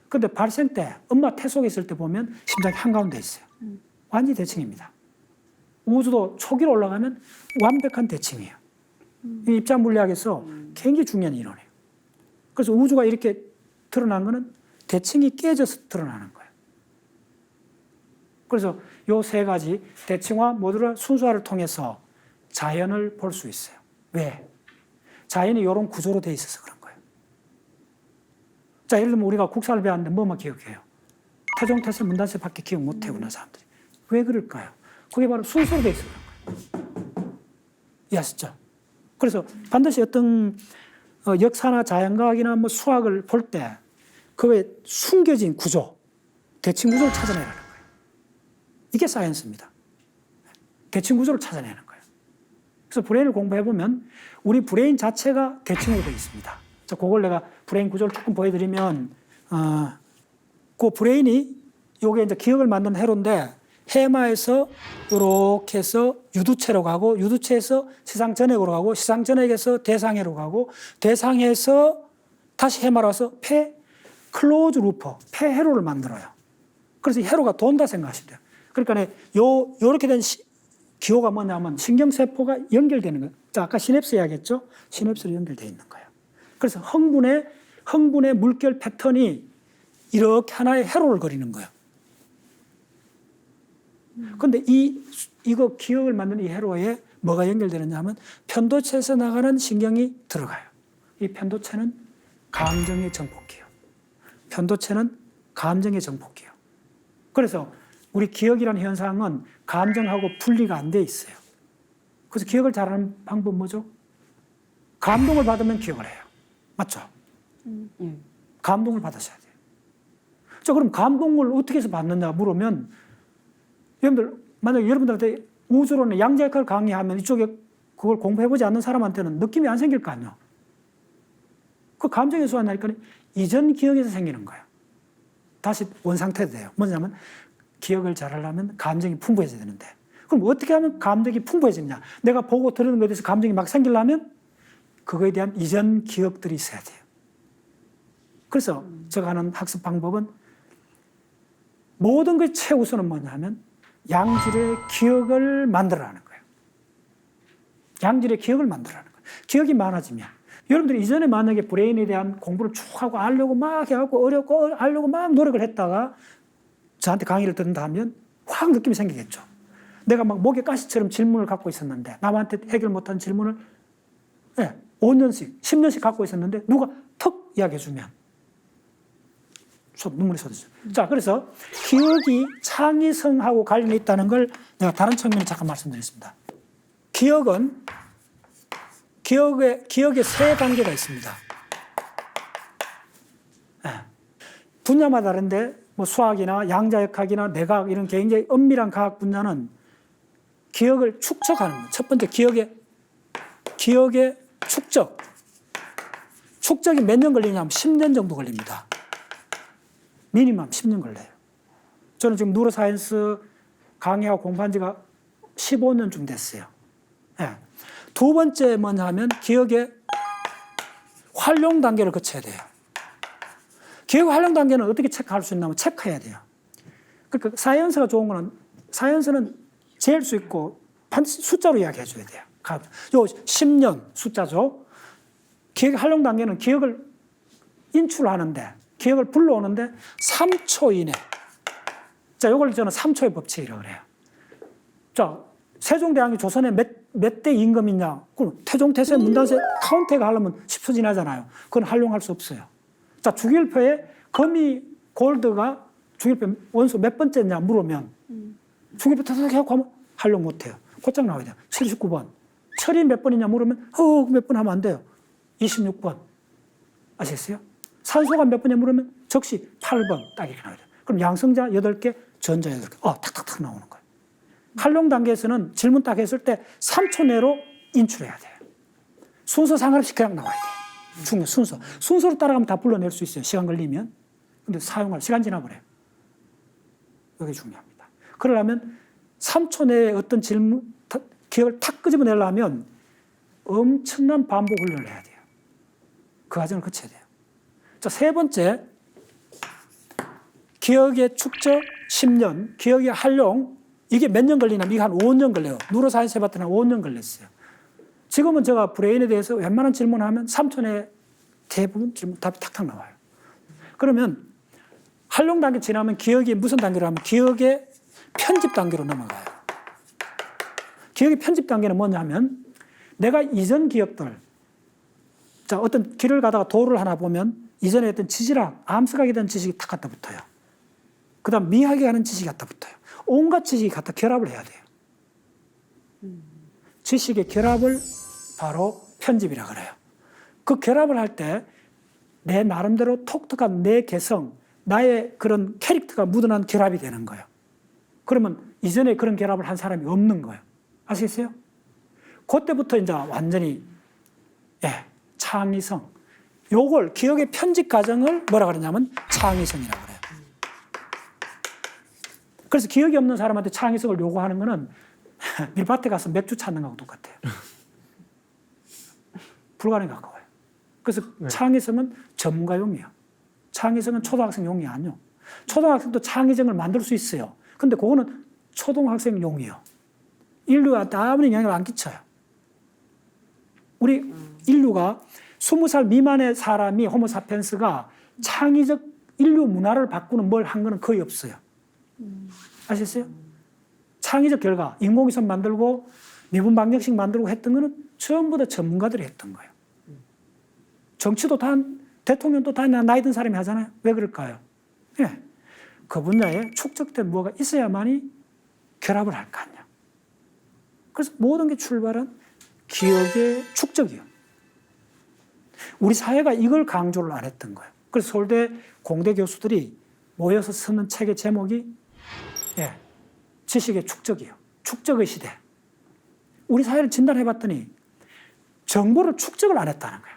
근데 발생 때 엄마 태 속에 있을 때 보면 심장이 한가운데 있어요. 완전히 대칭입니다. 우주도 초기로 올라가면 완벽한 대칭이에요. 이 입자 물리학에서 굉장히 중요한 이론이에요. 그래서 우주가 이렇게 드러난 거는 대칭이 깨져서 드러나는 거예요. 그래서 요 3가지 대칭화, 모듈화, 순서화를 통해서 자연을 볼 수 있어요. 왜? 자연이 이런 구조로 돼 있어서 그런 거예요. 자, 예를 들면 우리가 국사를 배웠는데 뭐만 기억해요? 태종, 태세, 문단세 밖에 기억 못 해요, 사람들이. 왜 그럴까요? 그게 바로 순서로 돼 있어 그런 거예요. 이해하셨죠? 그래서 반드시 어떤 역사나 자연과학이나 뭐 수학을 볼 때 그거에 숨겨진 구조, 대칭 구조를 찾아내라는 거예요. 이게 사이언스입니다. 대칭 구조를 찾아내는 거예요. 그래서 브레인을 공부해보면 우리 브레인 자체가 대칭으로 되어 있습니다. 자, 그걸 내가 브레인 구조를 조금 보여드리면, 그 브레인이 요게 이제 기억을 만드는 회로인데 해마에서 이렇게 해서 유두체로 가고 유두체에서 시상전액으로 가고 시상전액에서 대상해로 가고 대상해서 다시 해마로 와서 클로즈 루퍼, 폐회로를 만들어요. 그래서 회로가 돈다 생각하시면 돼요. 그러니까 요렇게 된 기호가 뭐냐면 신경세포가 연결되는 거예요. 자, 아까 시냅스 이야기했죠? 시냅스로 연결되어 있는 거예요. 그래서 흥분의 물결 패턴이 이렇게 하나의 회로를 그리는 거예요. 그런데 이거 기억을 만드는 이 회로에 뭐가 연결되느냐 하면 편도체에서 나가는 신경이 들어가요. 이 편도체는 감정의 정폭기예요. 편도체는 감정의 정폭기예요. 그래서 우리 기억이라는 현상은 감정하고 분리가 안 돼 있어요. 그래서 기억을 잘하는 방법 뭐죠? 감동을 받으면 기억을 해요. 맞죠? 예. 감동을 받으셔야 돼요. 자, 그럼 감동을 어떻게 해서 받느냐 물으면 여러분들 만약에 여러분들한테 우주론의 양자역학을 강의하면 이쪽에 그걸 공부해보지 않는 사람한테는 느낌이 안 생길 거 아니에요. 그 감정에서 왔나니까 이전 기억에서 생기는 거예요. 다시 원상태도 돼요. 뭐냐면 기억을 잘하려면 감정이 풍부해져야 되는데 그럼 어떻게 하면 감정이 풍부해지냐? 내가 보고 들은 것에 대해서 감정이 막 생기려면 그거에 대한 이전 기억들이 있어야 돼요. 그래서 제가 하는 학습 방법은 모든 것의 최우선은 뭐냐면 양질의 기억을 만들어라는 거예요. 양질의 기억을 만들어라는 거예요. 기억이 많아지면 여러분들이 이전에 만약에 브레인에 대한 공부를 쭉 하고 알려고 막 해갖고 어렵고 알려고 막 노력을 했다가 저한테 강의를 듣는다 하면 확 느낌이 생기겠죠. 내가 막 목에 가시처럼 질문을 갖고 있었는데 남한테 해결 못한 질문을 5년씩, 10년씩 갖고 있었는데 누가 턱 이야기해주면 눈물이 쏟아져. 자, 그래서 기억이 창의성하고 관련이 있다는 걸 내가 다른 측면을 잠깐 말씀드리겠습니다. 기억은 기억의 세 단계가 있습니다. 분야마다 다른데 뭐 수학이나 양자역학이나 내과학 이런 굉장히 엄밀한 과학 분야는 기억을 축적하는 거예요. 첫 번째 기억의 축적. 축적이 몇 년 걸리냐면 10년 정도 걸립니다. 미니멈 10년 걸려요. 저는 지금 뉴로사이언스 강의하고 공부한 지가 15년쯤 됐어요. 네. 두 번째 뭐냐 하면 기억의 활용 단계를 거쳐야 돼요. 기억 활용 단계는 어떻게 체크할 수 있냐면 체크해야 돼요. 그러니까 사이언스가 좋은 거는 사이언스는 잴 수 있고 반드시 숫자로 이야기해 줘야 돼요. 요 10년 숫자죠. 기억 활용 단계는 기억을 인출하는데 기억을 불러오는데 3초 이내. 자, 이걸 저는 3초의 법칙이라고 그래요. 자, 세종대왕이 조선에 몇 대 임금이냐? 그럼 태종태세, 문단세 카운트가 하려면 10초 지나잖아요. 그건 활용할 수 없어요. 자, 주기율표에 금이 골드가 주기율표 원소 몇 번째냐 물으면 주기율표 터득하고 하면 활용 못해요. 곧장 나와야 돼요. 79번. 철이 몇 번이냐 물으면 몇 번 하면 안 돼요. 26번. 아시겠어요? 산소가 몇 번이냐 물으면 적시 8번 딱 이렇게 나와야 돼요. 그럼 양성자 8개, 전자 8개. 탁탁탁 나오는 거예요. 활용 단계에서는 질문 딱 했을 때 3초 내로 인출해야 돼요. 순서 상관없이 그냥 나와야 돼요. 중요 순서. 순서로 따라가면 다 불러낼 수 있어요. 시간 걸리면. 근데 사용할 시간 지나버려요. 이게 중요합니다. 그러려면 3초 내에 어떤 질문, 기억을 탁 끄집어내려면 엄청난 반복 훈련을 해야 돼요. 그 과정을 거쳐야 돼요. 자, 세 번째, 기억의 축적 10년, 기억의 활용, 이게 몇 년 걸리냐면 이게 한 5년 걸려요. 뉴로사이언스 해봤더니 한 5년 걸렸어요. 지금은 제가 브레인에 대해서 웬만한 질문하면 3초 내에 대부분 질문 답이 탁탁 나와요. 그러면 활용 단계 지나면 기억이 무슨 단계로 하면 기억의 편집 단계로 넘어가요. 기억의 편집 단계는 뭐냐면 내가 이전 기억들, 자, 어떤 길을 가다가 도로를 하나 보면 이전에 했던 지질학, 암석학에 대한 지식이 탁 갖다 붙어요. 그 다음 미학에 가는 지식이 갖다 붙어요. 온갖 지식이 갖다 결합을 해야 돼요. 지식의 결합을 바로 편집이라 그래요. 그 결합을 할 때 내 나름대로 독특한 내 개성, 나의 그런 캐릭터가 묻어난 결합이 되는 거예요. 그러면 이전에 그런 결합을 한 사람이 없는 거예요. 아시겠어요? 그때부터 이제 완전히 창의성. 요걸 기억의 편집 과정을 뭐라 그러냐면 창의성이라고 그래요. 그래서 기억이 없는 사람한테 창의성을 요구하는 거는 밀밭에 가서 맥주 찾는 거하고 똑같아요. 불가능에 가까워요. 그래서 창의성은 전문가용이에요. 창의성은 초등학생용이 아니에요. 초등학생도 창의성을 만들 수 있어요. 근데 그거는 초등학생용이에요. 인류가 아무리 영향을 안 끼쳐요. 우리 인류가 20살 미만의 사람이 호모사피엔스가 창의적 인류 문화를 바꾸는 뭘 한 거는 거의 없어요. 아시겠어요? 창의적 결과, 인공위성 만들고 미분 방정식 만들고 했던 거는 전부 다 전문가들이 했던 거예요. 정치도 다 대통령도 다 나이 든 사람이 하잖아요. 왜 그럴까요? 예. 그 분야에 축적된 뭐가 있어야만이 결합을 할 거 아니야. 그래서 모든 게 출발은 기억의 축적이요. 우리 사회가 이걸 강조를 안 했던 거예요. 그래서 서울대 공대 교수들이 모여서 쓰는 책의 제목이 지식의 축적이요. 축적의 시대. 우리 사회를 진단해봤더니 정보를 축적을 안 했다는 거예요.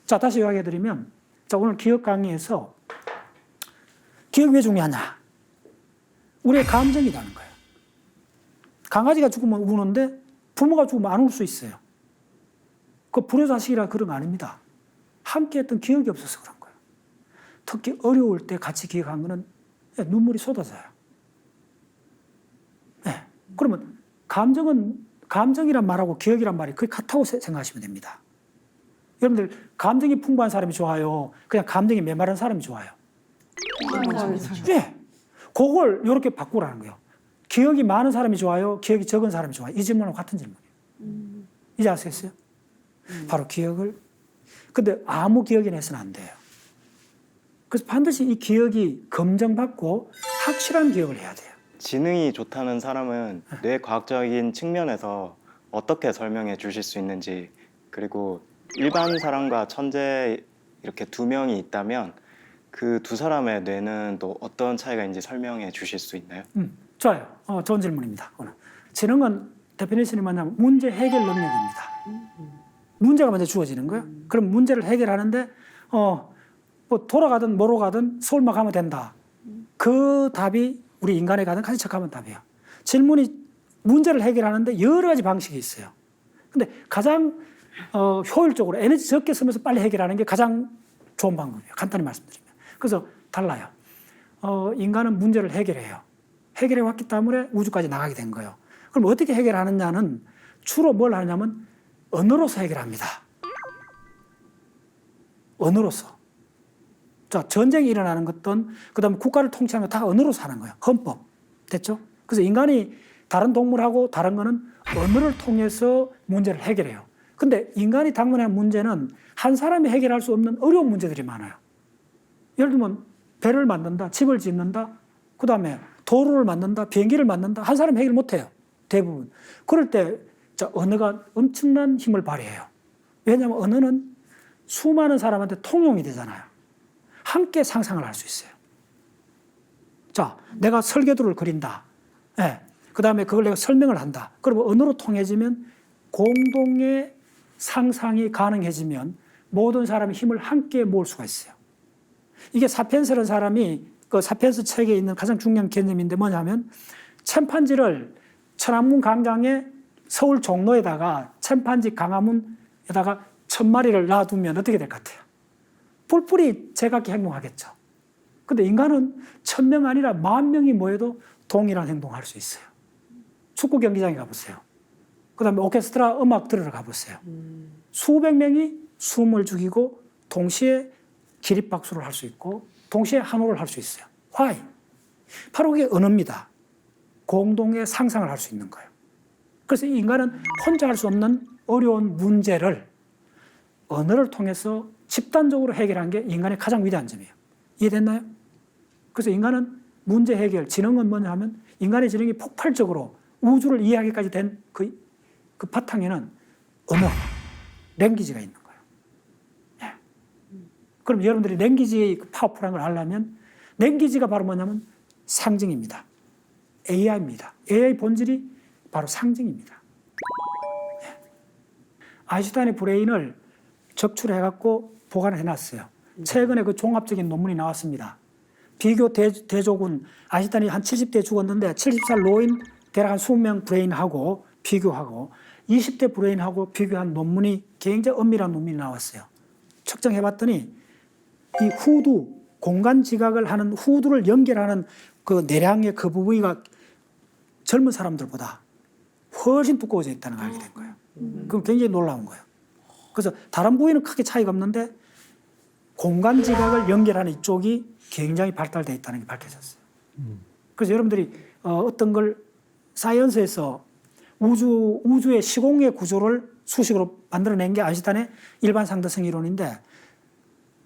자, 다시 이야기해드리면, 자, 오늘 기억 강의에서 기억이 왜 중요하냐? 우리의 감정이라는 거예요. 강아지가 죽으면 우는데 부모가 죽으면 안 울 수 있어요. 그 불효자식이라 그런 거 아닙니다. 함께 했던 기억이 없어서 그런 거예요. 특히 어려울 때 같이 기억한 거는 눈물이 쏟아져요. 네. 그러면 감정이란 말하고 기억이란 말이 거의 같다고 생각하시면 됩니다. 여러분들 감정이 풍부한 사람이 좋아요? 그냥 감정이 메마른 사람이 좋아요? 네. 그걸 이렇게 바꾸라는 거예요. 기억이 많은 사람이 좋아요? 기억이 적은 사람이 좋아요? 이 질문은 같은 질문이에요. 이제 아시겠어요? 바로 기억을. 근데 아무 기억이 내서는 안 돼요. 그래서 반드시 이 기억이 검증받고 확실한 기억을 해야 돼요. 지능이 좋다는 사람은 뇌과학적인 측면에서 어떻게 설명해 주실 수 있는지, 그리고 일반 사람과 천재 이렇게 두 명이 있다면 그 두 사람의 뇌는 또 어떤 차이가 있는지 설명해 주실 수 있나요? 좋아요. 좋은 질문입니다. 지능은 데피니션이 뭐냐면 문제 해결 능력입니다. 문제가 먼저 주어지는 거예요. 그럼 문제를 해결하는데 뭐 돌아가든 뭐로 가든 서울만 가면 된다. 그 답이 우리 인간에 가든 같이 척하면 답이에요. 질문이 문제를 해결하는데 여러 가지 방식이 있어요. 근데 가장 효율적으로 에너지 적게 쓰면서 빨리 해결하는 게 가장 좋은 방법이에요. 간단히 말씀드리면. 그래서 달라요. 인간은 문제를 해결해요. 해결해 왔기 때문에 우주까지 나가게 된 거예요. 그럼 어떻게 해결하느냐는 주로 뭘 하냐면 언어로서 해결합니다. 언어로서. 자, 전쟁이 일어나는 것든 그다음에 국가를 통치하는 거 다 언어로서 하는 거예요. 헌법. 됐죠? 그래서 인간이 다른 동물하고 다른 거는 언어를 통해서 문제를 해결해요. 근데 인간이 당면한 문제는 한 사람이 해결할 수 없는 어려운 문제들이 많아요. 예를 들면 배를 만든다, 집을 짓는다, 그다음에 도로를 만든다, 비행기를 만든다. 한 사람이 해결 못해요. 대부분. 그럴 때 언어가 엄청난 힘을 발휘해요. 왜냐하면 언어는 수많은 사람한테 통용이 되잖아요. 함께 상상을 할 수 있어요. 자, 내가 설계도를 그린다. 그 다음에 그걸 내가 설명을 한다. 그러면 언어로 통해지면 공동의 상상이 가능해지면 모든 사람의 힘을 함께 모을 수가 있어요. 이게 사피엔스라는 사람이 그 사피엔스 책에 있는 가장 중요한 개념인데 뭐냐면 침판지를 천안문 광장에 서울 종로에다가 침판지 강화문에다가 1000마리를 놔두면 어떻게 될 것 같아요? 뿔뿔이 제각기 행동하겠죠. 근데 인간은 1000명 아니라 10,000명이 모여도 동일한 행동을 할 수 있어요. 축구 경기장에 가보세요. 그 다음에 오케스트라 음악 들으러 가보세요. 수백 명이 숨을 죽이고 동시에 기립박수를 할 수 있고 동시에 한호를 할 수 있어요. Why? 바로 그게 언어입니다. 공동의 상상을 할 수 있는 거예요. 그래서 인간은 혼자 할 수 없는 어려운 문제를 언어를 통해서 집단적으로 해결한 게 인간의 가장 위대한 점이에요. 이해됐나요? 그래서 인간은 문제 해결, 지능은 뭐냐 하면 인간의 지능이 폭발적으로 우주를 이해하기까지 된 그 바탕에는 언어, 랭귀지가 있는 거예요. 네. 그럼 여러분들이 랭귀지의 파워풀한 걸 알려면 랭귀지가 바로 뭐냐면 상징입니다. AI입니다. AI 본질이 바로 상징입니다. 네. 아인슈타인의 브레인을 적출해갖고 보관을 해놨어요. 최근에 그 종합적인 논문이 나왔습니다. 비교 대조군, 아인슈타인이 한 70대에 죽었는데 70살 노인 대략 한 20명 브레인하고 비교하고 20대 브레인하고 비교한 논문이 굉장히 엄밀한 논문이 나왔어요. 측정해봤더니 이 후두, 공간 지각을 하는 후두를 연결하는 그 내량의 그 부위가 젊은 사람들보다 훨씬 두꺼워져 있다는 걸 알게 된 거예요. 그럼 굉장히 놀라운 거예요. 그래서 다른 부위는 크게 차이가 없는데 공간 지각을 연결하는 이쪽이 굉장히 발달되어 있다는 게 밝혀졌어요. 그래서 여러분들이 어떤 걸 사이언스에서 우주의 시공의 구조를 수식으로 만들어낸 게 아인슈타인의 일반 상대성 이론인데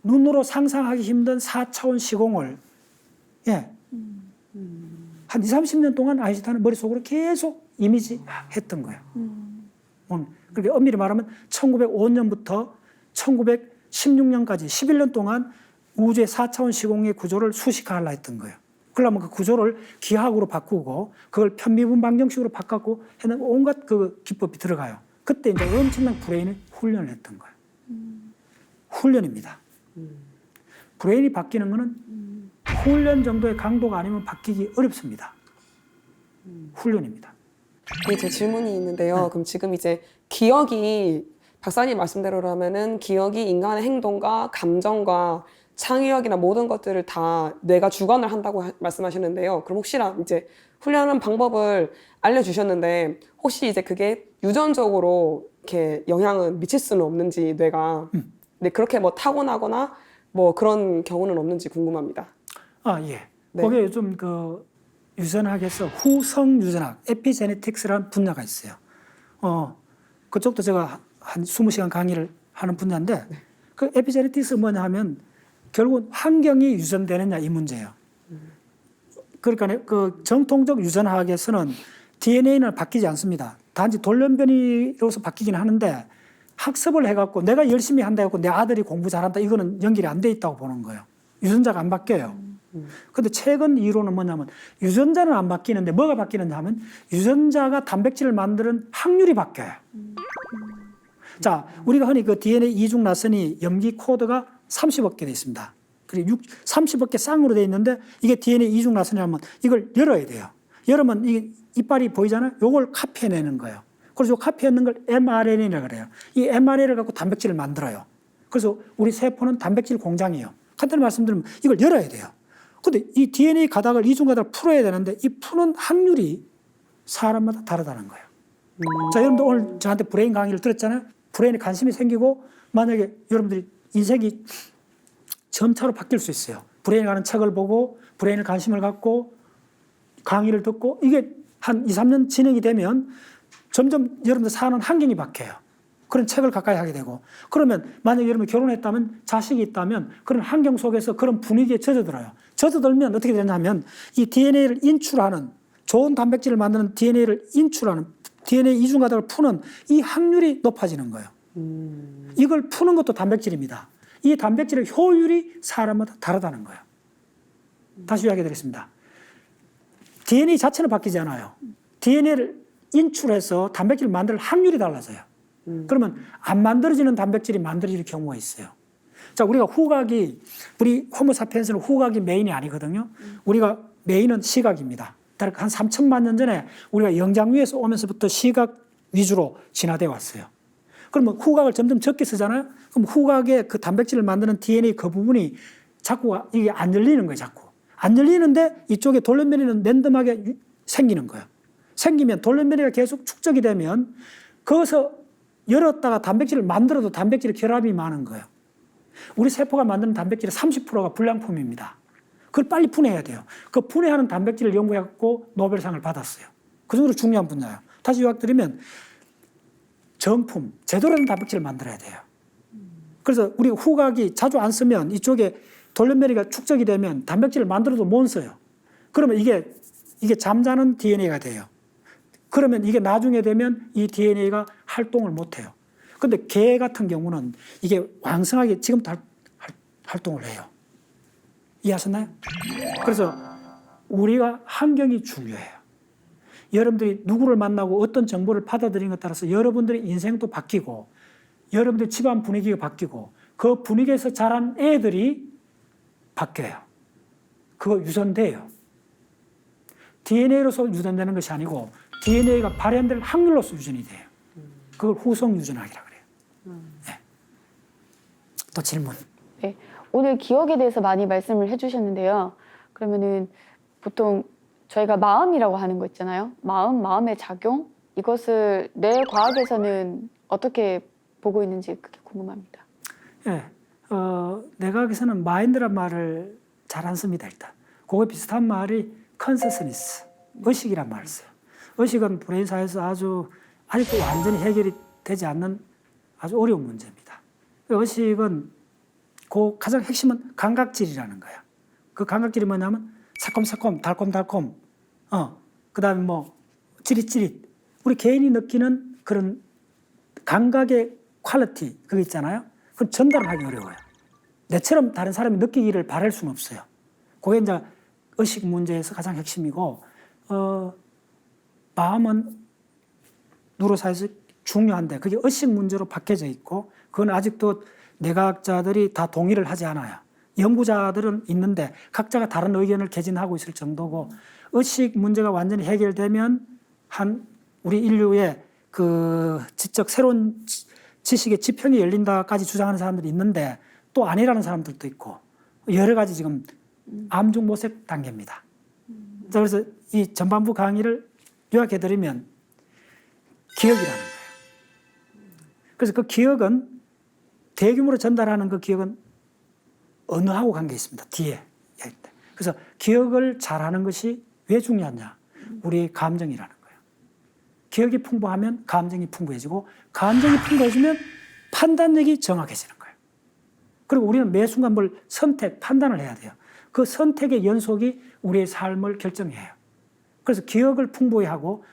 눈으로 상상하기 힘든 4차원 시공을 예. 한 20, 30년 동안 아인슈타인은 머릿속으로 계속 이미지했던 거예요. 그렇게 엄밀히 말하면 1905년부터 1916년까지 11년 동안 우주의 4차원 시공의 구조를 수식화하려 했던 거예요. 그러면 그 구조를 기하학으로 바꾸고 그걸 편미분 방정식으로 바꿨고 해는 온갖 그 기법이 들어가요. 그때 이제 엄청난 브레인을 훈련을 했던 거예요. 훈련입니다. 브레인이 바뀌는 거는 훈련 정도의 강도가 아니면 바뀌기 어렵습니다. 훈련입니다. 제 질문이 있는데요. 그럼 지금 이제 기억이 박사님 말씀대로라면은 기억이 인간의 행동과 감정과 창의력이나 모든 것들을 다 뇌가 주관을 한다고 말씀하시는데요. 그럼 혹시나 이제 훈련하는 방법을 알려주셨는데 혹시 이제 그게 유전적으로 이렇게 영향은 미칠 수는 없는지 뇌가 근데 그렇게 뭐 타고나거나 뭐 그런 경우는 없는지 궁금합니다. 아, 예. 네. 거기에 요즘 그 유전학에서 후성 유전학, 에피제네틱스라는 분야가 있어요. 그쪽도 제가 한 20시간 강의를 하는 분야인데 그 에피제네틱스 뭐냐 하면 결국은 환경이 유전되느냐 이 문제예요. 그러니까 그 정통적 유전학에서는 DNA는 바뀌지 않습니다. 단지 돌연변이로서 바뀌긴 하는데 학습을 해갖고 내가 열심히 한다 해갖고 내 아들이 공부 잘한다 이거는 연결이 안 돼 있다고 보는 거예요. 유전자가 안 바뀌어요. 근데 최근 이론은 뭐냐면 유전자는 안 바뀌는데 뭐가 바뀌느냐 하면 유전자가 단백질을 만드는 확률이 바뀌어요. 자, 우리가 흔히 그 DNA 이중 나선이 염기 코드가 30억 개 돼 있습니다. 그리고 30억 개 쌍으로 돼 있는데 이게 DNA 이중 나선이라면 이걸 열어야 돼요. 열으면 이 이빨이 보이잖아요. 요걸 카피해내는 거예요. 그래서 요 카피해내는 걸 mRNA라고 그래요. 이 mRNA를 갖고 단백질을 만들어요. 그래서 우리 세포는 단백질 공장이에요. 간단히 말씀드리면 이걸 열어야 돼요. 근데 이 DNA 가닥을 이중 가닥을 풀어야 되는데 이 푸는 확률이 사람마다 다르다는 거예요. 자, 여러분들 오늘 저한테 브레인 강의를 들었잖아요. 브레인에 관심이 생기고 만약에 여러분들이 인생이 점차로 바뀔 수 있어요. 브레인에 관한 책을 보고 브레인에 관심을 갖고 강의를 듣고 이게 한 2, 3년 진행이 되면 점점 여러분들 사는 환경이 바뀌어요. 그런 책을 가까이 하게 되고 그러면 만약에 여러분이 결혼했다면 자식이 있다면 그런 환경 속에서 그런 분위기에 젖어들어요. 젖어들면 어떻게 되냐면 이 DNA를 인출하는 좋은 단백질을 만드는 DNA를 인출하는 DNA 이중가닥을 푸는 이 확률이 높아지는 거예요. 이걸 푸는 것도 단백질입니다. 이 단백질의 효율이 사람마다 다르다는 거예요. 다시 이야기드리겠습니다. DNA 자체는 바뀌지 않아요. DNA를 인출해서 단백질을 만들 확률이 달라져요. 그러면 안 만들어지는 단백질이 만들어질 경우가 있어요. 자, 우리가 후각이 우리 호모사피엔스는 후각이 메인이 아니거든요. 우리가 메인은 시각입니다. 한 3천만 년 전에 우리가 영장 위에서 오면서부터 시각 위주로 진화되어 왔어요. 그러면 후각을 점점 적게 쓰잖아요. 그럼 후각의 그 단백질을 만드는 DNA 그 부분이 자꾸 이게 안 열리는 거예요. 자꾸 안 열리는데 이쪽에 돌연변이는 랜덤하게 생기는 거예요. 생기면 돌연변이가 계속 축적이 되면 거기서 열었다가 단백질을 만들어도 단백질 결합이 많은 거예요. 우리 세포가 만드는 단백질의 30%가 불량품입니다. 그걸 빨리 분해해야 돼요. 그 분해하는 단백질을 연구해갖고 노벨상을 받았어요. 그 정도로 중요한 분야예요. 다시 요약드리면 정품, 제대로 된 단백질을 만들어야 돼요. 그래서 우리가 후각이 자주 안 쓰면 이쪽에 돌연변이가 축적이 되면 단백질을 만들어도 못 써요. 그러면 이게 잠자는 DNA가 돼요. 그러면 이게 나중에 되면 이 DNA가 활동을 못 해요. 근데 개 같은 경우는 이게 왕성하게 지금도 활동을 해요. 이해하셨나요? 그래서 우리가 환경이 중요해요. 여러분들이 누구를 만나고 어떤 정보를 받아들이는 것에 따라서 여러분들의 인생도 바뀌고 여러분들의 집안 분위기가 바뀌고 그 분위기에서 자란 애들이 바뀌어요. 그거 유전돼요. DNA로서 유전되는 것이 아니고 DNA가 발현될 확률로서 유전이 돼요. 그걸 후성 유전학이라고 그래요. 네. 또 질문. 네, 오늘 기억에 대해서 많이 말씀을 해주셨는데요. 그러면은 보통 저희가 마음이라고 하는 거 있잖아요. 마음의 작용 이것을 뇌과학에서는 어떻게 보고 있는지 그게 궁금합니다. 네, 내과학에서는 마인드란 말을 잘 안 씁니다. 일단 그거 비슷한 말이 컨셔스니스, 의식이란 말을 써요. 의식은 브레인사에서 아직도 완전히 해결이 되지 않는 아주 어려운 문제입니다. 의식은 그 가장 핵심은 감각질이라는 거야. 그 감각질이 뭐냐면 새콤새콤, 달콤달콤, 그다음에 뭐 찌릿찌릿. 우리 개인이 느끼는 그런 감각의 퀄리티 그거 있잖아요. 그건 전달을 하기 어려워요. 내처럼 다른 사람이 느끼기를 바랄 수는 없어요. 그게 이제 의식 문제에서 가장 핵심이고, 마음은 누로사에서 중요한데 그게 의식 문제로 바뀌어져 있고, 그건 아직도 뇌과학자들이 다 동의를 하지 않아요. 연구자들은 있는데 각자가 다른 의견을 개진하고 있을 정도고, 의식 문제가 완전히 해결되면 우리 인류의 그 지적 새로운 지식의 지평이 열린다까지 주장하는 사람들이 있는데, 또 아니라는 사람들도 있고, 여러 가지 지금 암중모색 단계입니다. 자, 그래서 이 전반부 강의를 요약해드리면 기억이라는 거예요. 그래서 그 기억은 대규모로 전달하는 그 기억은 언어하고 관계 있습니다. 뒤에. 그래서 기억을 잘하는 것이 왜 중요하냐? 우리의 감정이라는 거예요. 기억이 풍부하면 감정이 풍부해지고, 감정이 풍부해지면 판단력이 정확해지는 거예요. 그리고 우리는 매 순간 뭘 판단을 해야 돼요. 그 선택의 연속이 우리의 삶을 결정해요. 그래서 기억을 풍부히 하고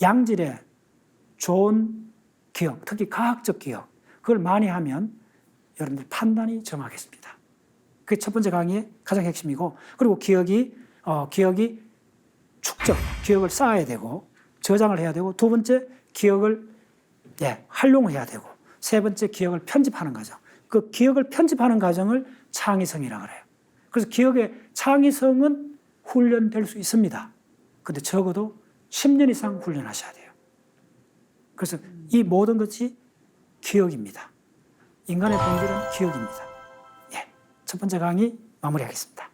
양질의 좋은 기억, 특히 과학적 기억, 그걸 많이 하면 여러분들 판단이 정확해집니다. 그게 첫 번째 강의의 가장 핵심이고, 그리고 기억이 축적, 기억을 쌓아야 되고 저장을 해야 되고, 두 번째 기억을 활용해야 되고, 세 번째 기억을 편집하는 과정. 그 기억을 편집하는 과정을 창의성이라고 그래요. 그래서 기억의 창의성은 훈련될 수 있습니다. 근데 적어도 10년 이상 훈련하셔야 돼요. 그래서 이 모든 것이 기억입니다. 인간의 본질은 기억입니다. 첫 번째 강의 마무리하겠습니다.